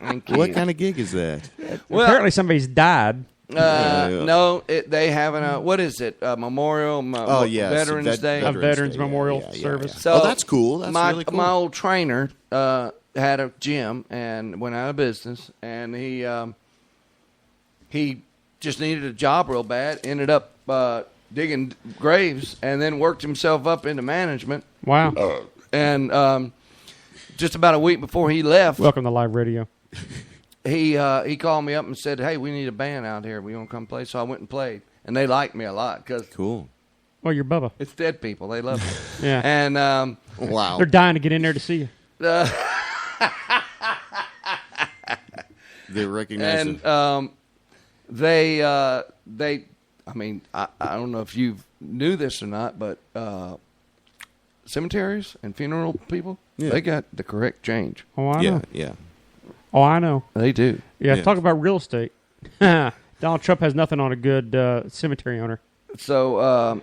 Thank you. What kind of gig is that? Well, Apparently somebody's died. no, they having a, what is it, a memorial, Veterans Day? A Veterans Memorial Service. So oh, that's cool. That's my, really cool. My old trainer had a gym and went out of business, and he just needed a job real bad. Ended up digging graves, and then worked himself up into management. Wow. And just about a week before he left, Welcome to live radio. he called me up and said, "Hey, we need a band out here. We want to come play." So I went and played, and they liked me a lot because Cool. Well, you're Bubba. it's dead people. They love me. Yeah. And Wow. They're dying to get in there to see you. They recognize and it. they I mean, I don't know if you knew this or not, but cemeteries and funeral people, they got the correct change. Oh, I know. Yeah. Oh, I know. They do. Yeah, Yeah. talk about real estate. Donald Trump has nothing on a good cemetery owner. So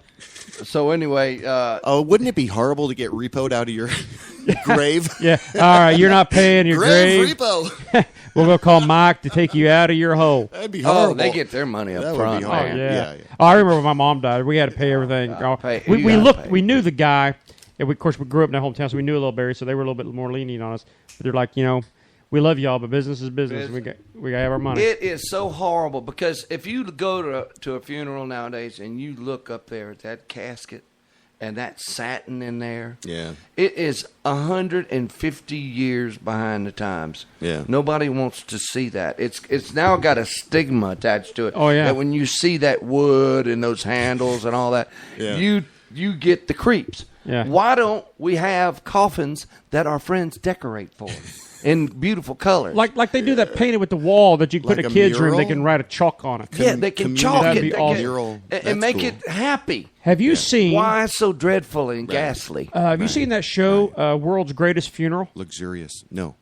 anyway, Oh, wouldn't it be horrible to get repoed out of your grave? Yeah. All right, you're not paying your grave. repo. We'll go call Mike to take you out of your hole. That'd be horrible. they get their money up That would front. be Oh, horrible. yeah. Yeah. Oh, I remember when my mom died. We had to pay everything. You We gotta looked. pay. We knew the guy. And of course, we grew up in that hometown, so we knew a little Barry, so they were a little bit more lenient on us. But they're like, we love y'all, but business is business. We got to have our money. It is so horrible because if you go to a funeral nowadays and you look up there at that casket and that satin in there, Yeah. it is 150 years behind the times. Yeah. Nobody wants to see that. It's now got a stigma attached to it. Oh, yeah. That when you see that wood and those handles and all that, Yeah. you get the creeps. Yeah. Why don't we have coffins that our friends decorate for us in beautiful colors? Like they do that painted with the wall that you can put Like in a a kid's room. They mural? can write a chalk on it. Yeah, they can chalk That'd it. be They awesome. can- Mural. and That's make cool. it happy. Have you seen? Why so dreadful and ghastly? Have you seen that show, World's Greatest Funeral? Luxurious. No.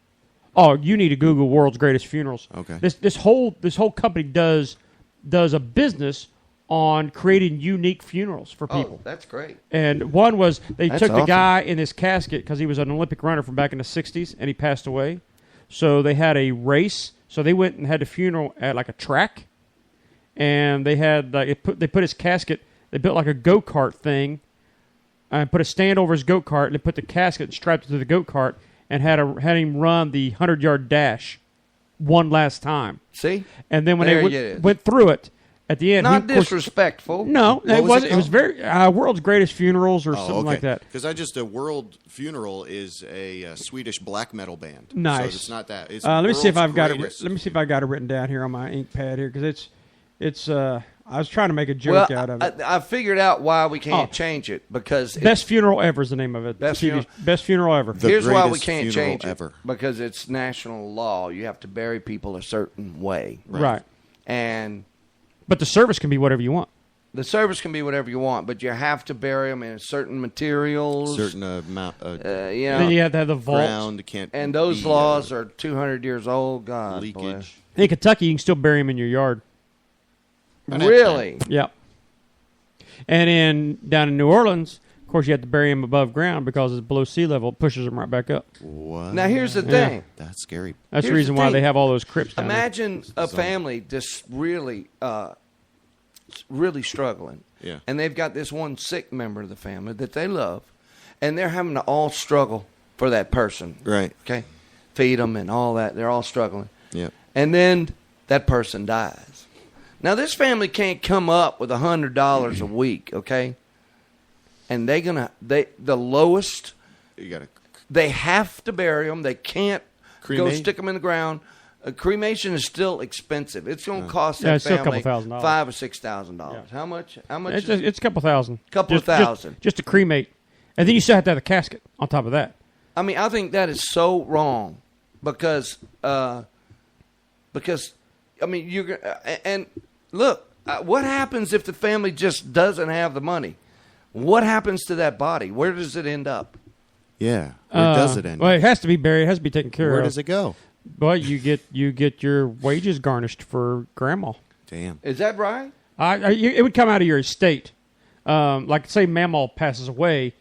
Oh, you need to Google World's Greatest Funerals. Okay. This whole company does a business on creating unique funerals for people. Oh, that's great. And one was they That's took the awesome. guy in this casket because he was an Olympic runner from back in the 60s, and he passed away. So they had a race. So they went and had the funeral at like a track, and they had they put his casket. They built like a go-kart thing, and put a stand over his go-kart, and they put the casket strapped to the go-kart, and had him run the 100-yard dash one last time. See? And then when There they it is. went through it, at the end, Not of course- disrespectful. No, What it was wasn't. it It was called? very World's Greatest Funerals or something like that. Because a world funeral is a Swedish black metal band. Nice. So it's not that. It's Let me see if world's I've got greatest. it. Let me see if I got it written down here on my ink pad here because it's. I was trying to make a Well, joke out of it. I figured out why we can't Oh. change it because Best Funeral Ever is the name of it. Best TV Funeral- Best Funeral Ever. The here's why we greatest can't funeral change it ever. because it's national law. You have to bury people a certain way, Right. and But the service can be whatever you want. the service can be whatever you want, but you have to bury them in certain materials. Certain amount of Then you have to have the vault. ground can't and those be, laws are 200 years old. God leakage. bless. In Kentucky, you can still bury them in your yard. Really? Yep. And down in New Orleans, of course, you have to bury them above ground because it's below sea level. It pushes them right back up. What? Now here's the Yeah. thing. That's scary. That's Here's the reason the why thing. they have all those crypts down Imagine a family just really struggling. Yeah. And they've got this one sick member of the family that they love, and they're having to all struggle for that person. Right. Okay? Feed them and all that. They're all struggling. Yeah. And then that person dies. Now, this family can't come up with $100 a week, okay? And the lowest, they have to bury them. They can't go stick them in the ground. Cremation is still expensive. It's going to cost that family $5,000 or $6,000. Yeah. How much? It's a couple thousand. Couple of thousand. Just to cremate. And then you still have to have a casket on top of that. I mean, I think that is so wrong because I mean, you're and look, what happens if the family just doesn't have the money? What happens to that body? Where does it end up? Yeah, where does it end? Well, it has to be buried. It has to be taken care of. Where does it go? Well, you get your wages garnished for grandma. Damn, is that right? It would come out of your estate. Like say, Mamaw passes away,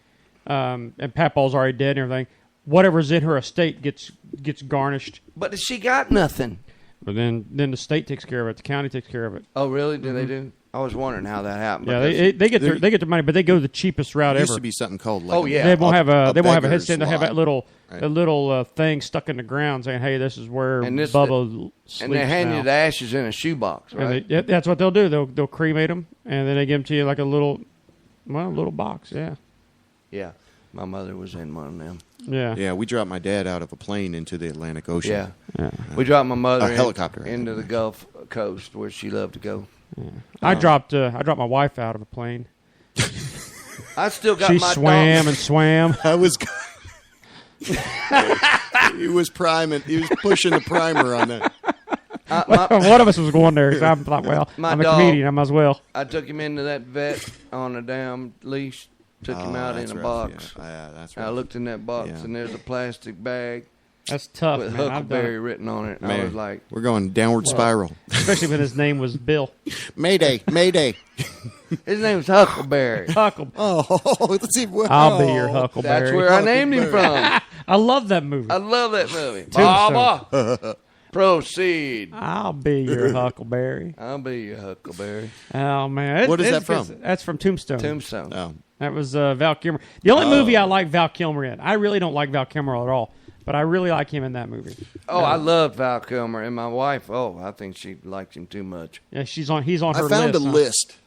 and Papaw's already dead and everything. Whatever's in her estate gets garnished. But she got nothing. But then the state takes care of it. The county takes care of it. Oh, really? Do they do? I was wondering how that happened. Yeah, they get their money, but they go the cheapest route ever. There used to be something called like they won't have a headstand. They have that little thing stuck in the ground saying, "Hey, this is where Bubba sleeps." And they hand you the ashes in a shoebox, right? That's what they'll do. They'll cremate them, and then they give them to you like a little box. Yeah. Yeah, my mother was in one of them. Yeah. Yeah, we dropped my dad out of a plane into the Atlantic Ocean. Yeah. We dropped my mother helicopter into the Gulf Coast where she loved to go. Yeah. I dropped my wife out of a plane. I still got she my swam and swam. I was. He was priming. He was pushing the primer on that. One of us was going there. So I'm like, well, I'm a comedian. I might as well. I took him into that vet on a damn leash. Took him out in a box. Yeah, that's I looked in that box, and there's a plastic bag. That's tough, with man. Huckleberry written on it. Man, I was like, we're going downward spiral. Especially when his name was Bill. Mayday. His name's Huckleberry. Oh, let's see. I'll be your Huckleberry. That's where I named him from. I love that movie. Baba, proceed. I'll be your Huckleberry. I'll be your Huckleberry. Oh, man. What is that from? That's from Tombstone. Tombstone. Oh. That was Val Kilmer. The only movie I like Val Kilmer in. I really don't like Val Kilmer at all, but I really like him in that movie. Oh, I love Val Kilmer, and my wife. Oh, I think she likes him too much. Yeah, he's on her list. I found a list.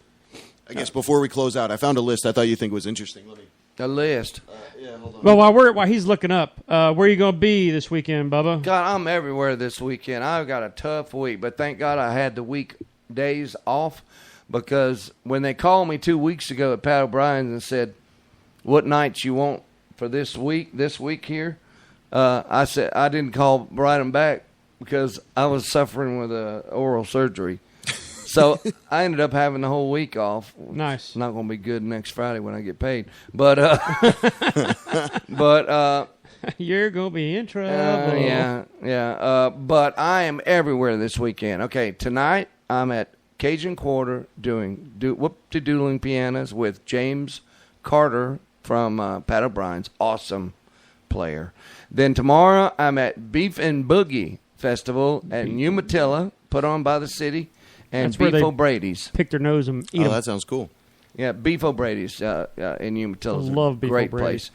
I guess before we close out, I found a list I thought you'd think was interesting. Let me. A list. Yeah, hold on. Well, while he's looking up, where are you going to be this weekend, Bubba? God, I'm everywhere this weekend. I've got a tough week, but thank God I had the weekdays off because when they called me 2 weeks ago at Pat O'Brien's and said, what nights you want for this week here, I said I didn't call right them back because I was suffering with oral surgery. So I ended up having the whole week off. Nice. Not going to be good next Friday when I get paid. But you're going to be in trouble. Yeah. But I am everywhere this weekend. Okay, tonight I'm at Cajun Quarter doing whoop-de-doodling pianos with James Carter from Pat O'Brien's. Awesome player. Then tomorrow I'm at Beef and Boogie Festival at Umatilla, put on by the city. And That's Beef O'Brady's. Pick their nose and eat them. That sounds cool. Yeah, Beef O'Brady's in Umatilla. Love Beef Great O'Brady's.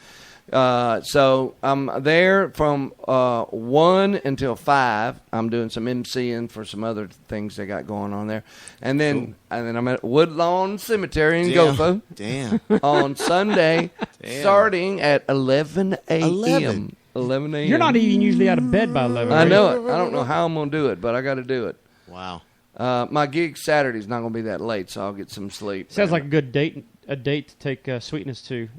place. So I'm there from 1 until 5. I'm doing some MCing for some other things they got going on there. And then I'm at Woodlawn Cemetery in Gotha. Damn. On Sunday, starting at 11 a.m. 11 a.m. You're not even usually out of bed by 11. I know it. I don't know how I'm going to do it, but I got to do it. Wow. My gig Saturday's not going to be that late, so I'll get some sleep. Sounds like a good date to take Sweetness to.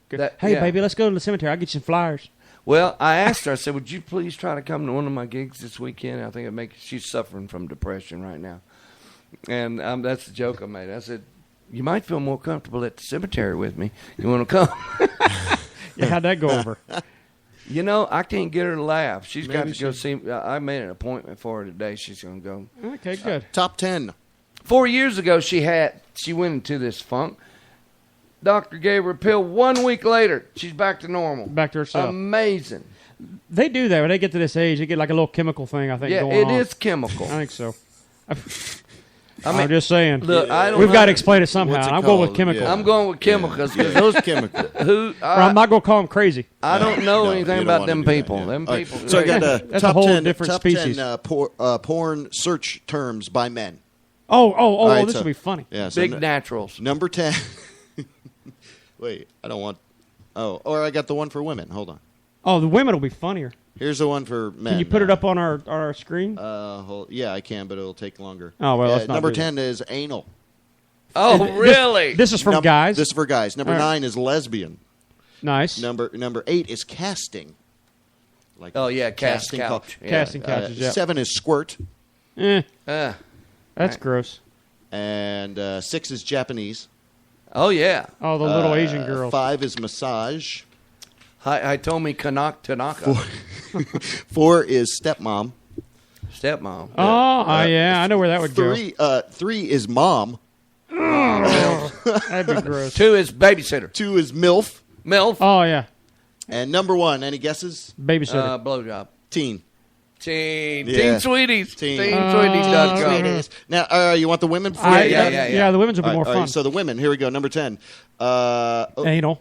Hey, baby, let's go to the cemetery. I'll get you some flyers. Well, I asked her, I said, would you please try to come to one of my gigs this weekend? I think she's suffering from depression right now. And that's the joke I made. I said, you might feel more comfortable at the cemetery with me. You want to come? Yeah, how'd that go over? You know, I can't get her to laugh. She's got to go see. I made an appointment for her today. She's going to go. Okay, good. Top 10. 4 years ago, she went into this funk. Doctor gave her a pill. 1 week later, she's back to normal. Back to herself. Amazing. They do that when they get to this age. They get like a little chemical thing, I think, going on. Yeah, it is chemical. I think so. I'm just saying. Look, we've got to explain it somehow. I'm going with chemicals. Yeah. I'm going with chemicals because those chemicals. I'm not going to call them crazy. I don't know anything about them people. Yeah. Them people. So I got that's top a whole 10, different top species. 10 porn search terms by men. right, this will be funny. Yeah, so Big naturals. Number 10. Wait, I don't want. Oh, or I got the one for women. Hold on. Oh, the women will be funnier. Here's the one for men. Can you put it up on our screen? Yeah, I can, but it'll take longer. Oh, well, let's not number do that. 10 is anal. Oh, really? This is from guys. This is for guys. Number 9 is lesbian. Nice. Number 8 is casting. Like casting couch. Casting couches, yeah. 7 is squirt. That's gross. And 6 is Japanese. Oh, yeah. Oh, the little Asian girls. 5 is massage. Hitomi Tanaka. 4 is stepmom. Stepmom. Yeah, I know where that would go. 3 is mom. That'd be gross. 2 is babysitter. 2 is MILF. MILF. Oh, yeah. And number 1, any guesses? Babysitter. Blowjob. Teen. Teen. Yeah. Teen Sweeties. Teen. TeenSweeties.com. Now, you want the women? Yeah, the women's will be more fun. So the women, here we go. Number 10. Anal.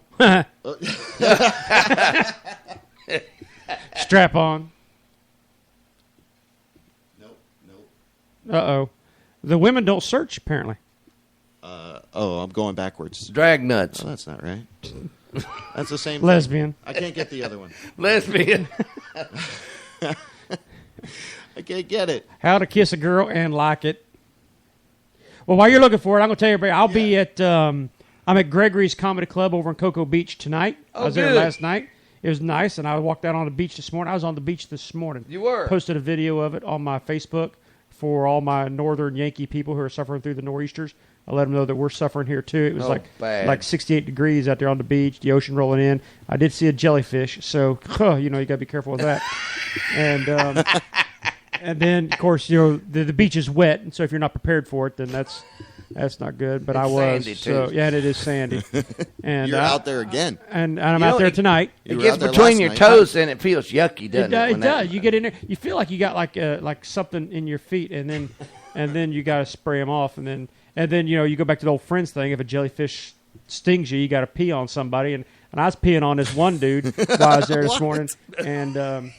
Strap on. Nope. Uh-oh. The women don't search, apparently. I'm going backwards. Drag nuts. Oh, that's not right. That's the same Lesbian. thing. I can't get the other one. Lesbian. I can't get it. How to kiss a girl and like it. Well, while you're looking for it, I'm going to tell you, everybody, I'll be at I'm at Gregory's Comedy Club over in Cocoa Beach tonight. I was there last night. It was nice, and I walked out on the beach this morning. I was on the beach this morning. You were? Posted a video of it on my Facebook for all my northern Yankee people who are suffering through the nor'easters. I let them know that we're suffering here, too. It was like 68 degrees out there on the beach, the ocean rolling in. I did see a jellyfish, so, you got to be careful with that. And then, of course, the beach is wet, and so if you're not prepared for it, then that's not good. But it's I was. sandy, so too. Yeah, and it is sandy. And You're out there again. And I'm out there tonight. It gets between your toes, and it feels yucky, doesn't it? It does. You get in there. You feel like you got like something in your feet, and then you got to spray them off, and then you go back to the old friends thing. If a jellyfish stings you, you got to pee on somebody, and I was peeing on this one dude while I was there this morning, and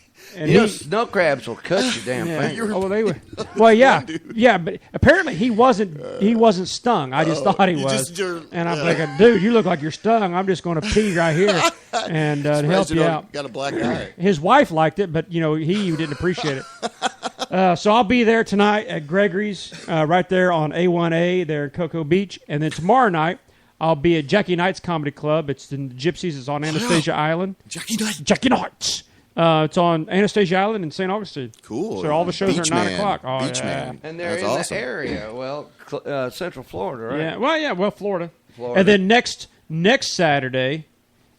snow crabs will cut you damn finger. Oh, they were. Well, yeah, but apparently he wasn't stung. I just thought he was, and I'm like, dude, you look like you're stung. I'm just going to pee right here and help you out. Got a black eye. His wife liked it, but he didn't appreciate it. So I'll be there tonight at Gregory's, right there on A1A there in Cocoa Beach, and then tomorrow night I'll be at Jackie Knight's Comedy Club. It's in the Gypsies. It's on Anastasia Island. Jackie Knight's. It's on Anastasia Island in St. Augustine. Cool. So all the shows Beach are 9 man. o'clock. Oh, Beach man. And they're That's in awesome. the area. Well, Central Florida, right? Yeah. Florida. And then next Saturday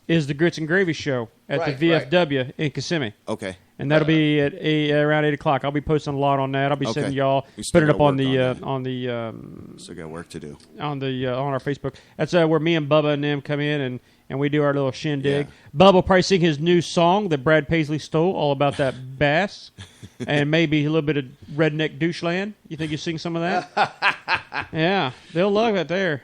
is the Grits and Gravy Show at the VFW in Kissimmee. Okay. And that'll be at around 8 o'clock. I'll be posting a lot on that. I'll be sending y'all, We still put it up gotta on work still got work to do. on our Facebook. That's where me and Bubba and them come in and we do our little shindig. Yeah. Bubba will probably sing his new song that Brad Paisley stole, all about that bass, and maybe a little bit of redneck doucheland. You think you sing some of that? Yeah, they'll love it there.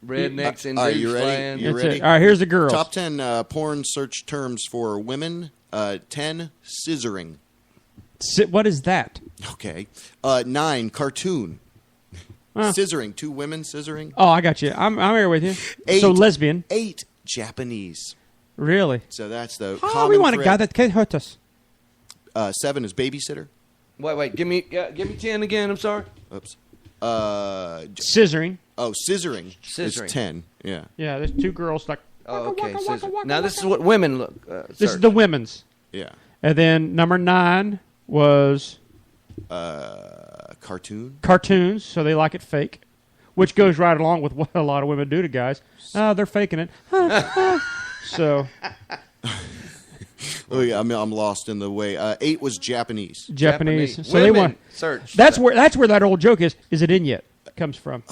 Rednecks in Are you ready? Doucheland. You ready? All right, here's the girls. Top 10 porn search terms for women. 10, scissoring. What is that? Okay. 9, cartoon. Huh. Scissoring. 2 women scissoring. Oh, I got you. I'm here with you. 8, so lesbian. 8, Japanese. Really? So that's the Oh, common we want a thread. guy that can hurt us. 7 is babysitter. Wait. Give me 10 again. I'm sorry. Oops. Scissoring. Oh, scissoring. Scissoring. Is 10. Yeah. Yeah, there's 2 girls like. Oh, okay. Now this is what women look. This is the women's. Yeah. And then number 9 was cartoon. Cartoons, so they like it fake, which goes right along with what a lot of women do to guys. They're faking it. So. Oh yeah, I'm lost in the way. 8 was Japanese. Japanese. So women they want search. That's where that old joke is. Is it in yet? Comes from.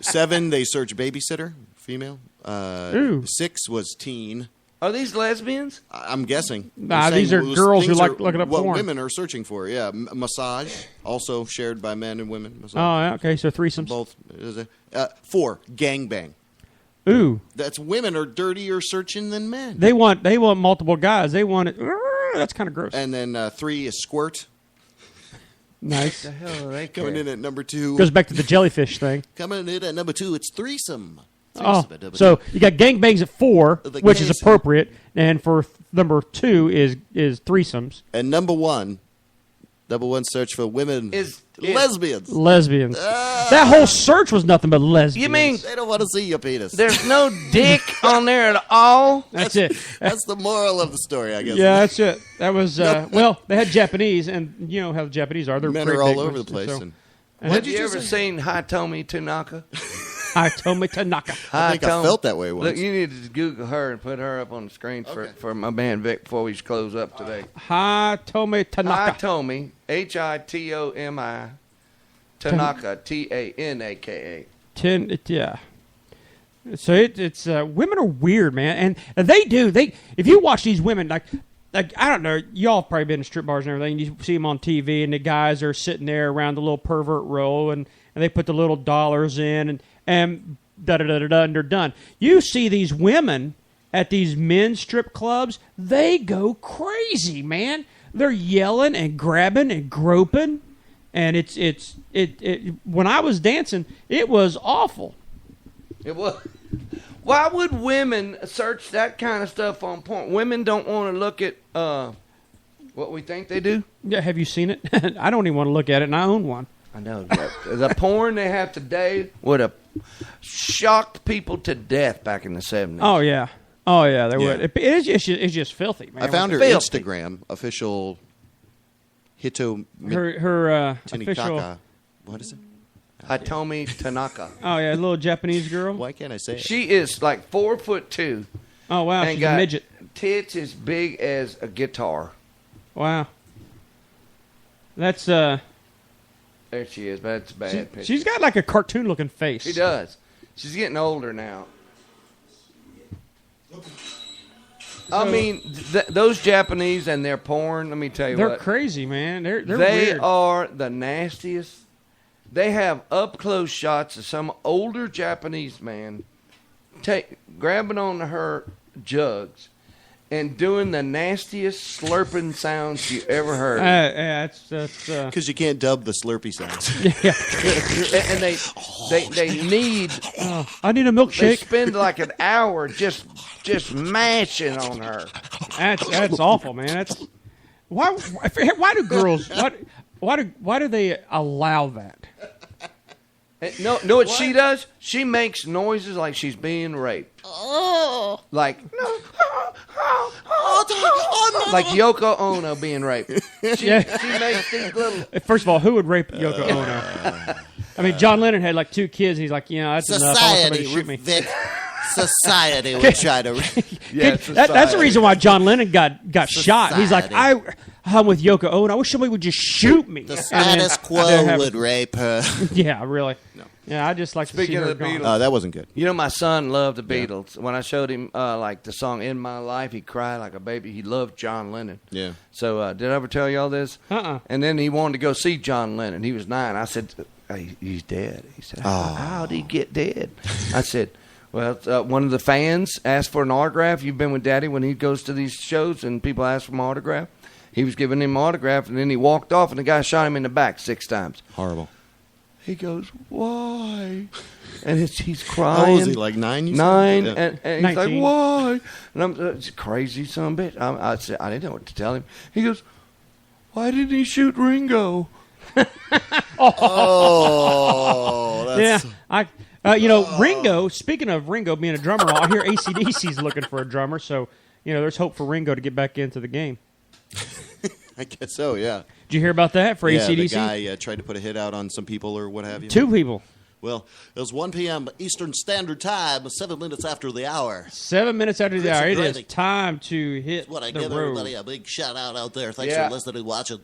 7 they search babysitter, female. Ooh. 6 was teen. Are these lesbians? I'm guessing. Nah, I'm these saying are those girls who things like are looking up what porn. women are searching for. Yeah, massage also shared by men and women. Massage. Oh, yeah, okay. So threesomes. Both. 4 gangbang. Ooh. That's women are dirtier searching than men. They want multiple guys. They want it. That's kind of gross. And then 3 is squirt. Nice. The hell are they Coming in at number 2. Goes back to the jellyfish thing. Coming in at number 2, it's threesome. Oh, so you got gangbangs at 4, which is appropriate, and for number 2 is threesomes. And number 1 search for women is lesbians. Lesbians. That whole search was nothing but lesbians. You mean they don't want to see your penis? There's no dick on there at all? That's it. That's the moral of the story, I guess. Yeah, that's it. That was well, they had Japanese, and you know how the Japanese are. They're men pretty are all big over ones, the place. so- Have you ever seen Hitomi Tanaka? Hitomi Tanaka. I think I felt that way once. Look, you need to Google her and put her up on the screen for my man Vic before we close up today. Hitomi Tanaka. Hitomi, Hitomi, Tanaka, Tanaka. Yeah. So it's women are weird, man, and they if you watch these women like I don't know, y'all have probably been in strip bars and everything. You see them on TV, and the guys are sitting there around the little pervert row, and they put the little dollars in, and da-da-da-da-da, and they're done. You see these women at these men's strip clubs, they go crazy, man. They're yelling and grabbing and groping, and it when I was dancing, it was awful. It was. Why would women search that kind of stuff on porn? Women don't want to look at what we think they do. Yeah, have you seen it? I don't even want to look at it, and I own one. I know. The porn they have today would have shocked people to death back in the 70s. Oh, yeah. Oh, yeah, they would. It's just filthy, man. I found her Filthy. Instagram, official Hito... Her Tinitaka. official... What is it? Hitomi Tanaka. Oh, yeah, a little Japanese girl. Why can't I say it? She is like 4'2". Oh, wow, and she's got a midget. Tits as big as a guitar. Wow. That's, There she is, but that's a bad picture. she's got like a cartoon-looking face. She does. She's getting older now. I mean, those Japanese and their porn, let me tell you They're what. crazy, man. They're They weird. are the nastiest. They have up-close shots of some older Japanese man grabbing on her jugs and doing the nastiest slurping sounds you ever heard. Yeah, that's Because you can't dub the Slurpee sounds. And they need... I need a They milkshake. spend like an hour just mashing on her. That's awful, man. That's why do girls why do they allow that? No, what she does? She makes noises like she's being raped. Oh. Like like Yoko Ono being raped. She makes these little... First of all, who would rape Yoko Ono? I mean, John Lennon had like 2 kids. And he's like, that's enough. I want somebody to shoot me. Vic, society would try to... That's the reason why John Lennon got shot. He's like, I'm with Yoko Ono. I wish somebody would just shoot me. The status quo would rape her. Yeah, really. No. Yeah, I just like to see Speaking her of the gone. Beatles. That wasn't good. You know, my son loved the Beatles. When I showed him like the song "In My Life," he cried like a baby. He loved John Lennon. Yeah. So did I ever tell y'all this? And then he wanted to go see John Lennon. He was 9. I said, hey, he's dead. He said, how did he get dead? I said, well, one of the fans asked for an autograph. You've been with Daddy when he goes to these shows and people ask for an autograph. He was giving him an autograph, and then he walked off, and the guy shot him in the back 6 times. Horrible. He goes, why? And he's crying. How old is he, like 9? 9, Yeah. and he's like, why? And I'm crazy son of a bitch. I said, I didn't know what to tell him. He goes, why didn't he shoot Ringo? Yeah, Ringo. Speaking of Ringo being a drummer, I hear AC/DC's looking for a drummer, so there's hope for Ringo to get back into the game. I guess so, yeah. Did you hear about that for AC/DC? The guy tried to put a hit out on some people or what have you. 2 people. Well, it was 1 p.m. Eastern Standard Time, 7 minutes after the hour. 7 minutes after the hour. It Gravy. is time to hit What I the give road. everybody a big shout out there. Thanks Yeah. for listening, watching.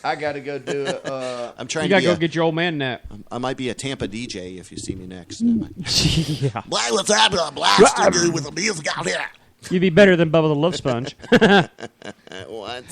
I got to go do it. I'm trying You got to to go get your old man nap. I might be a Tampa DJ if you see me next. Yeah. Why was that a blast to do with the music out here? You'd be better than Bubba the Love Sponge. What?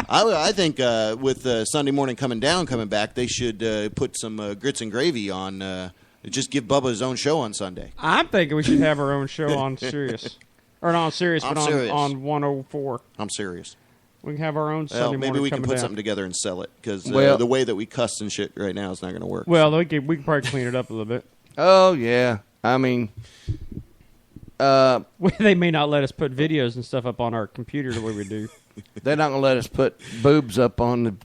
I think with Sunday morning coming back, they should put some grits and gravy on. Just give Bubba his own show on Sunday. I'm thinking we should have our own show on Sirius. Or not on Sirius, I'm but serious. on 104. I'm serious. We can have our own Sunday Well, morning maybe we can coming put down. something together and sell it because Well- the way that we cuss and shit right now is not going to work. Well, we can probably clean it up a little bit. Oh, yeah. I mean, They may not let us put videos and stuff up on our computer the way we do. they're not going to let us put boobs up on the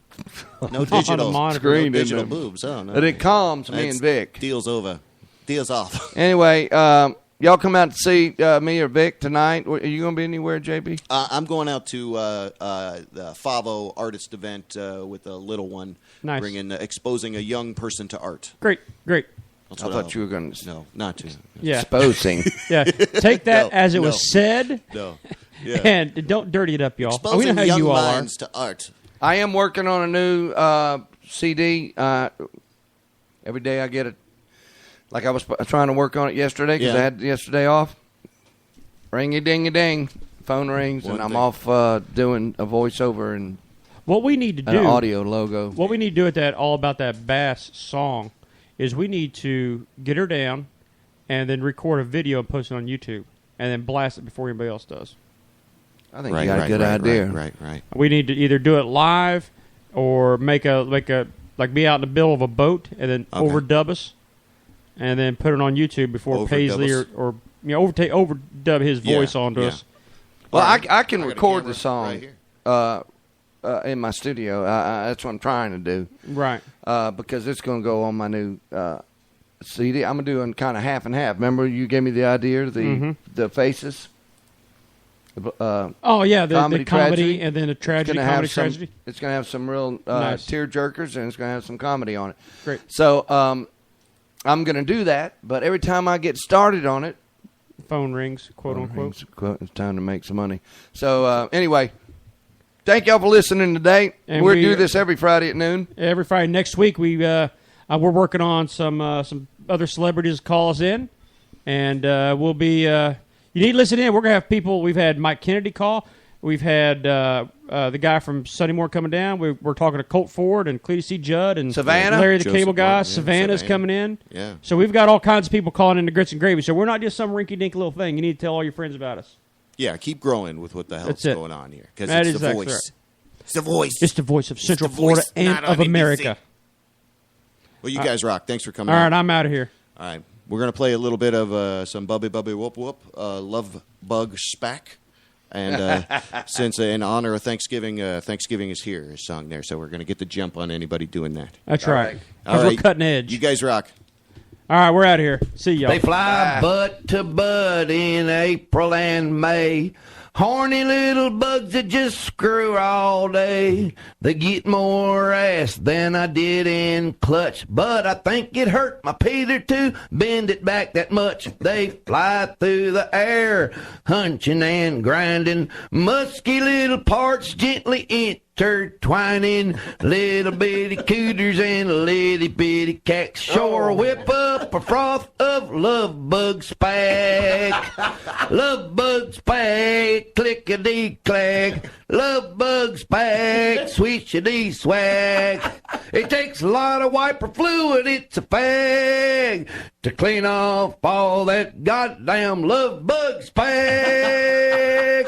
No digital monitor. screen. no digital in them. boobs. Oh, no. But it calms me That's- and Vic. Deal's over. Deal's off. Anyway, y'all come out to see me or Vic tonight. Are you going to be anywhere, JB? I'm going out to the Favo artist event with a little one, Nice. bringing exposing a young person to art. Great. That's I what thought you were going to No, not to. Yeah. exposing. Yeah. Take that No, as it no. was said. No. Yeah. And don't dirty it up, y'all. Exposing We know how young you all are. minds to art. I am working on a new CD. Every day I get it. Like I was trying to work on it yesterday because Yeah. I had yesterday off. Ring-a-ding-a-ding. Phone rings, One and I'm thing. off doing a voiceover and What we need to an do, audio logo. what we need to do with that All About That Bass song is we need to get her down and then record a video and post it on YouTube and then blast it before anybody else does. I think you got a good idea. Right. We need to either do it live or make a be out in the middle of a boat and then Okay. overdub us and then put it on YouTube before Overdub Paisley us? or overdub his voice onto us. Well, I can I got a record camera the song right here. in my studio. That's what I'm trying to do. Right. Because it's going to go on my new CD. I'm doing kind of half and half. Remember you gave me the idea, the faces? Oh, yeah, the comedy tragedy. and then a tragedy, It's gonna comedy, have some- tragedy. It's going to have some real Nice. tear jerkers, and it's going to have some comedy on it. Great. So I'm going to do that, but every time I get started on it, Phone rings, quote unquote. it's time to make some money. So anyway, thank y'all for listening today. And We'll we- do this every Friday at noon. Every Friday. Next week, we're working on some other celebrities to call us in, and we'll be. You need to listen in. We're gonna have people. We've had Mike Kennedy call. We've had the guy from Sunday Morning coming down. We're talking to Colt Ford and Cletus C. Judd and Savannah? Larry the Joseph Cable Guy. Martin, yeah, Savannah's Savannah. coming in. Yeah. So we've got all kinds of people calling into Grits and Gravy. So we're not just some rinky-dink little thing. You need to tell all your friends about us. Yeah, keep growing with what the hell's That's it. going on here. Because That it's is the exactly voice. right. It's the voice. It's the voice of Central the Florida voice, and not on of NBC. America. Well, you guys rock. Thanks for coming All right, on. I'm out of here. All right. We're going to play a little bit of some Bubby Whoop Whoop, Love Bug Spack. And since in honor of Thanksgiving, Thanksgiving is here, a song there. So we're going to get the jump on anybody doing that. That's right. All Because right. we're cutting edge. You guys rock. All right, we're out of here. See y'all. They fly butt to bud in April and May. Horny little bugs that just screw all day. They get more ass than I did in clutch, but I think it hurt my Peter to bend it back that much. They fly through the air, hunching and grinding, musky little parts gently intertwining, little bitty cooters and little bitty cacks sure whip up a froth of love bug spack. Love bug spack, clickety-clack. Love bug spack, sweeshity swag. It takes a lot of wiper fluid, it's a fag, to clean off all that goddamn love bug spack.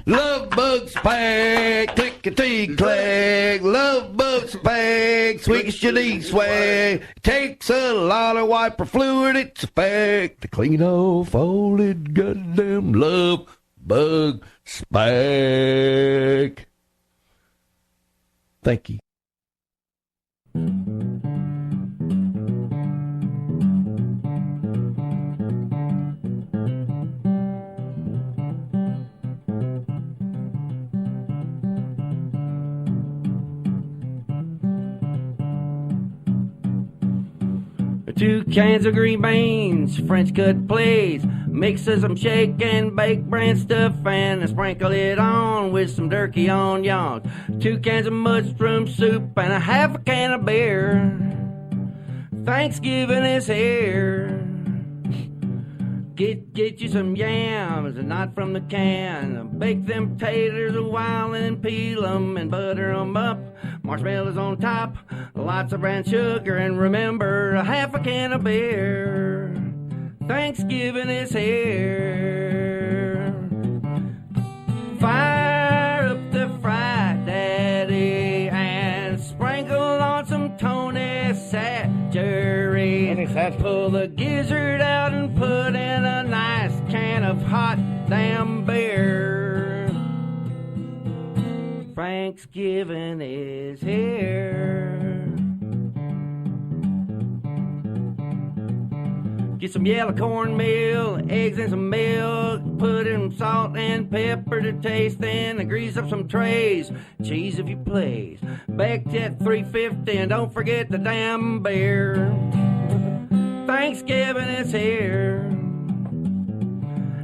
Love bug spag, clickety-clack. Love bug spag, swiggity swag. Takes a lot of wiper fluid, it's a fact, to clean off all that goddamn love bug spag. Thank you. Two cans of green beans, French cut please. Mix some shakin, bake brand stuff and sprinkle it on with some turkey onions. 2 cans of mushroom soup and a half a can of beer. Thanksgiving is here. Get you some yams, and not from the can. Bake them taters a while and then peel them and butter them up. Marshmallows on top, lots of brown sugar, and remember, a half a can of beer. Thanksgiving is here. Fire up I pull the gizzard out and put in a nice can of hot damn beer. Thanksgiving is here. Get some yellow cornmeal, eggs and some milk. Put in salt and pepper to taste, then grease up some trays. Cheese if you please. Baked at 350 and don't forget the damn beer. Thanksgiving is here.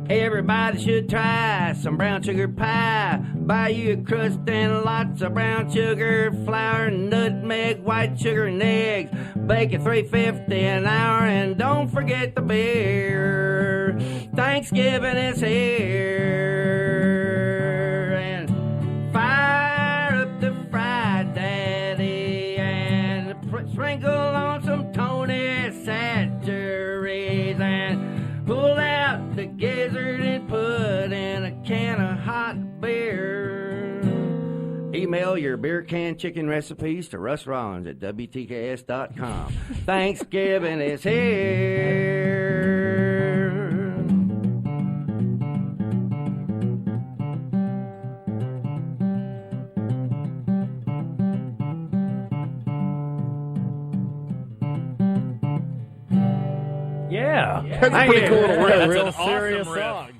Everybody should try some brown sugar pie. Buy you a crust and lots of brown sugar, flour, nutmeg, white sugar, and eggs. Bake at 350 an hour, and don't forget the beer. Thanksgiving is here. And fire up the fried daddy and sprinkle on some Tony Satcheries and pull out the gizzard and put in a can of hot beer. Email your beer can chicken recipes to Russ Rollins at WTKS.com. Thanksgiving is here. Yeah. That's pretty cool to wear. That's Real an serious awesome riff. song.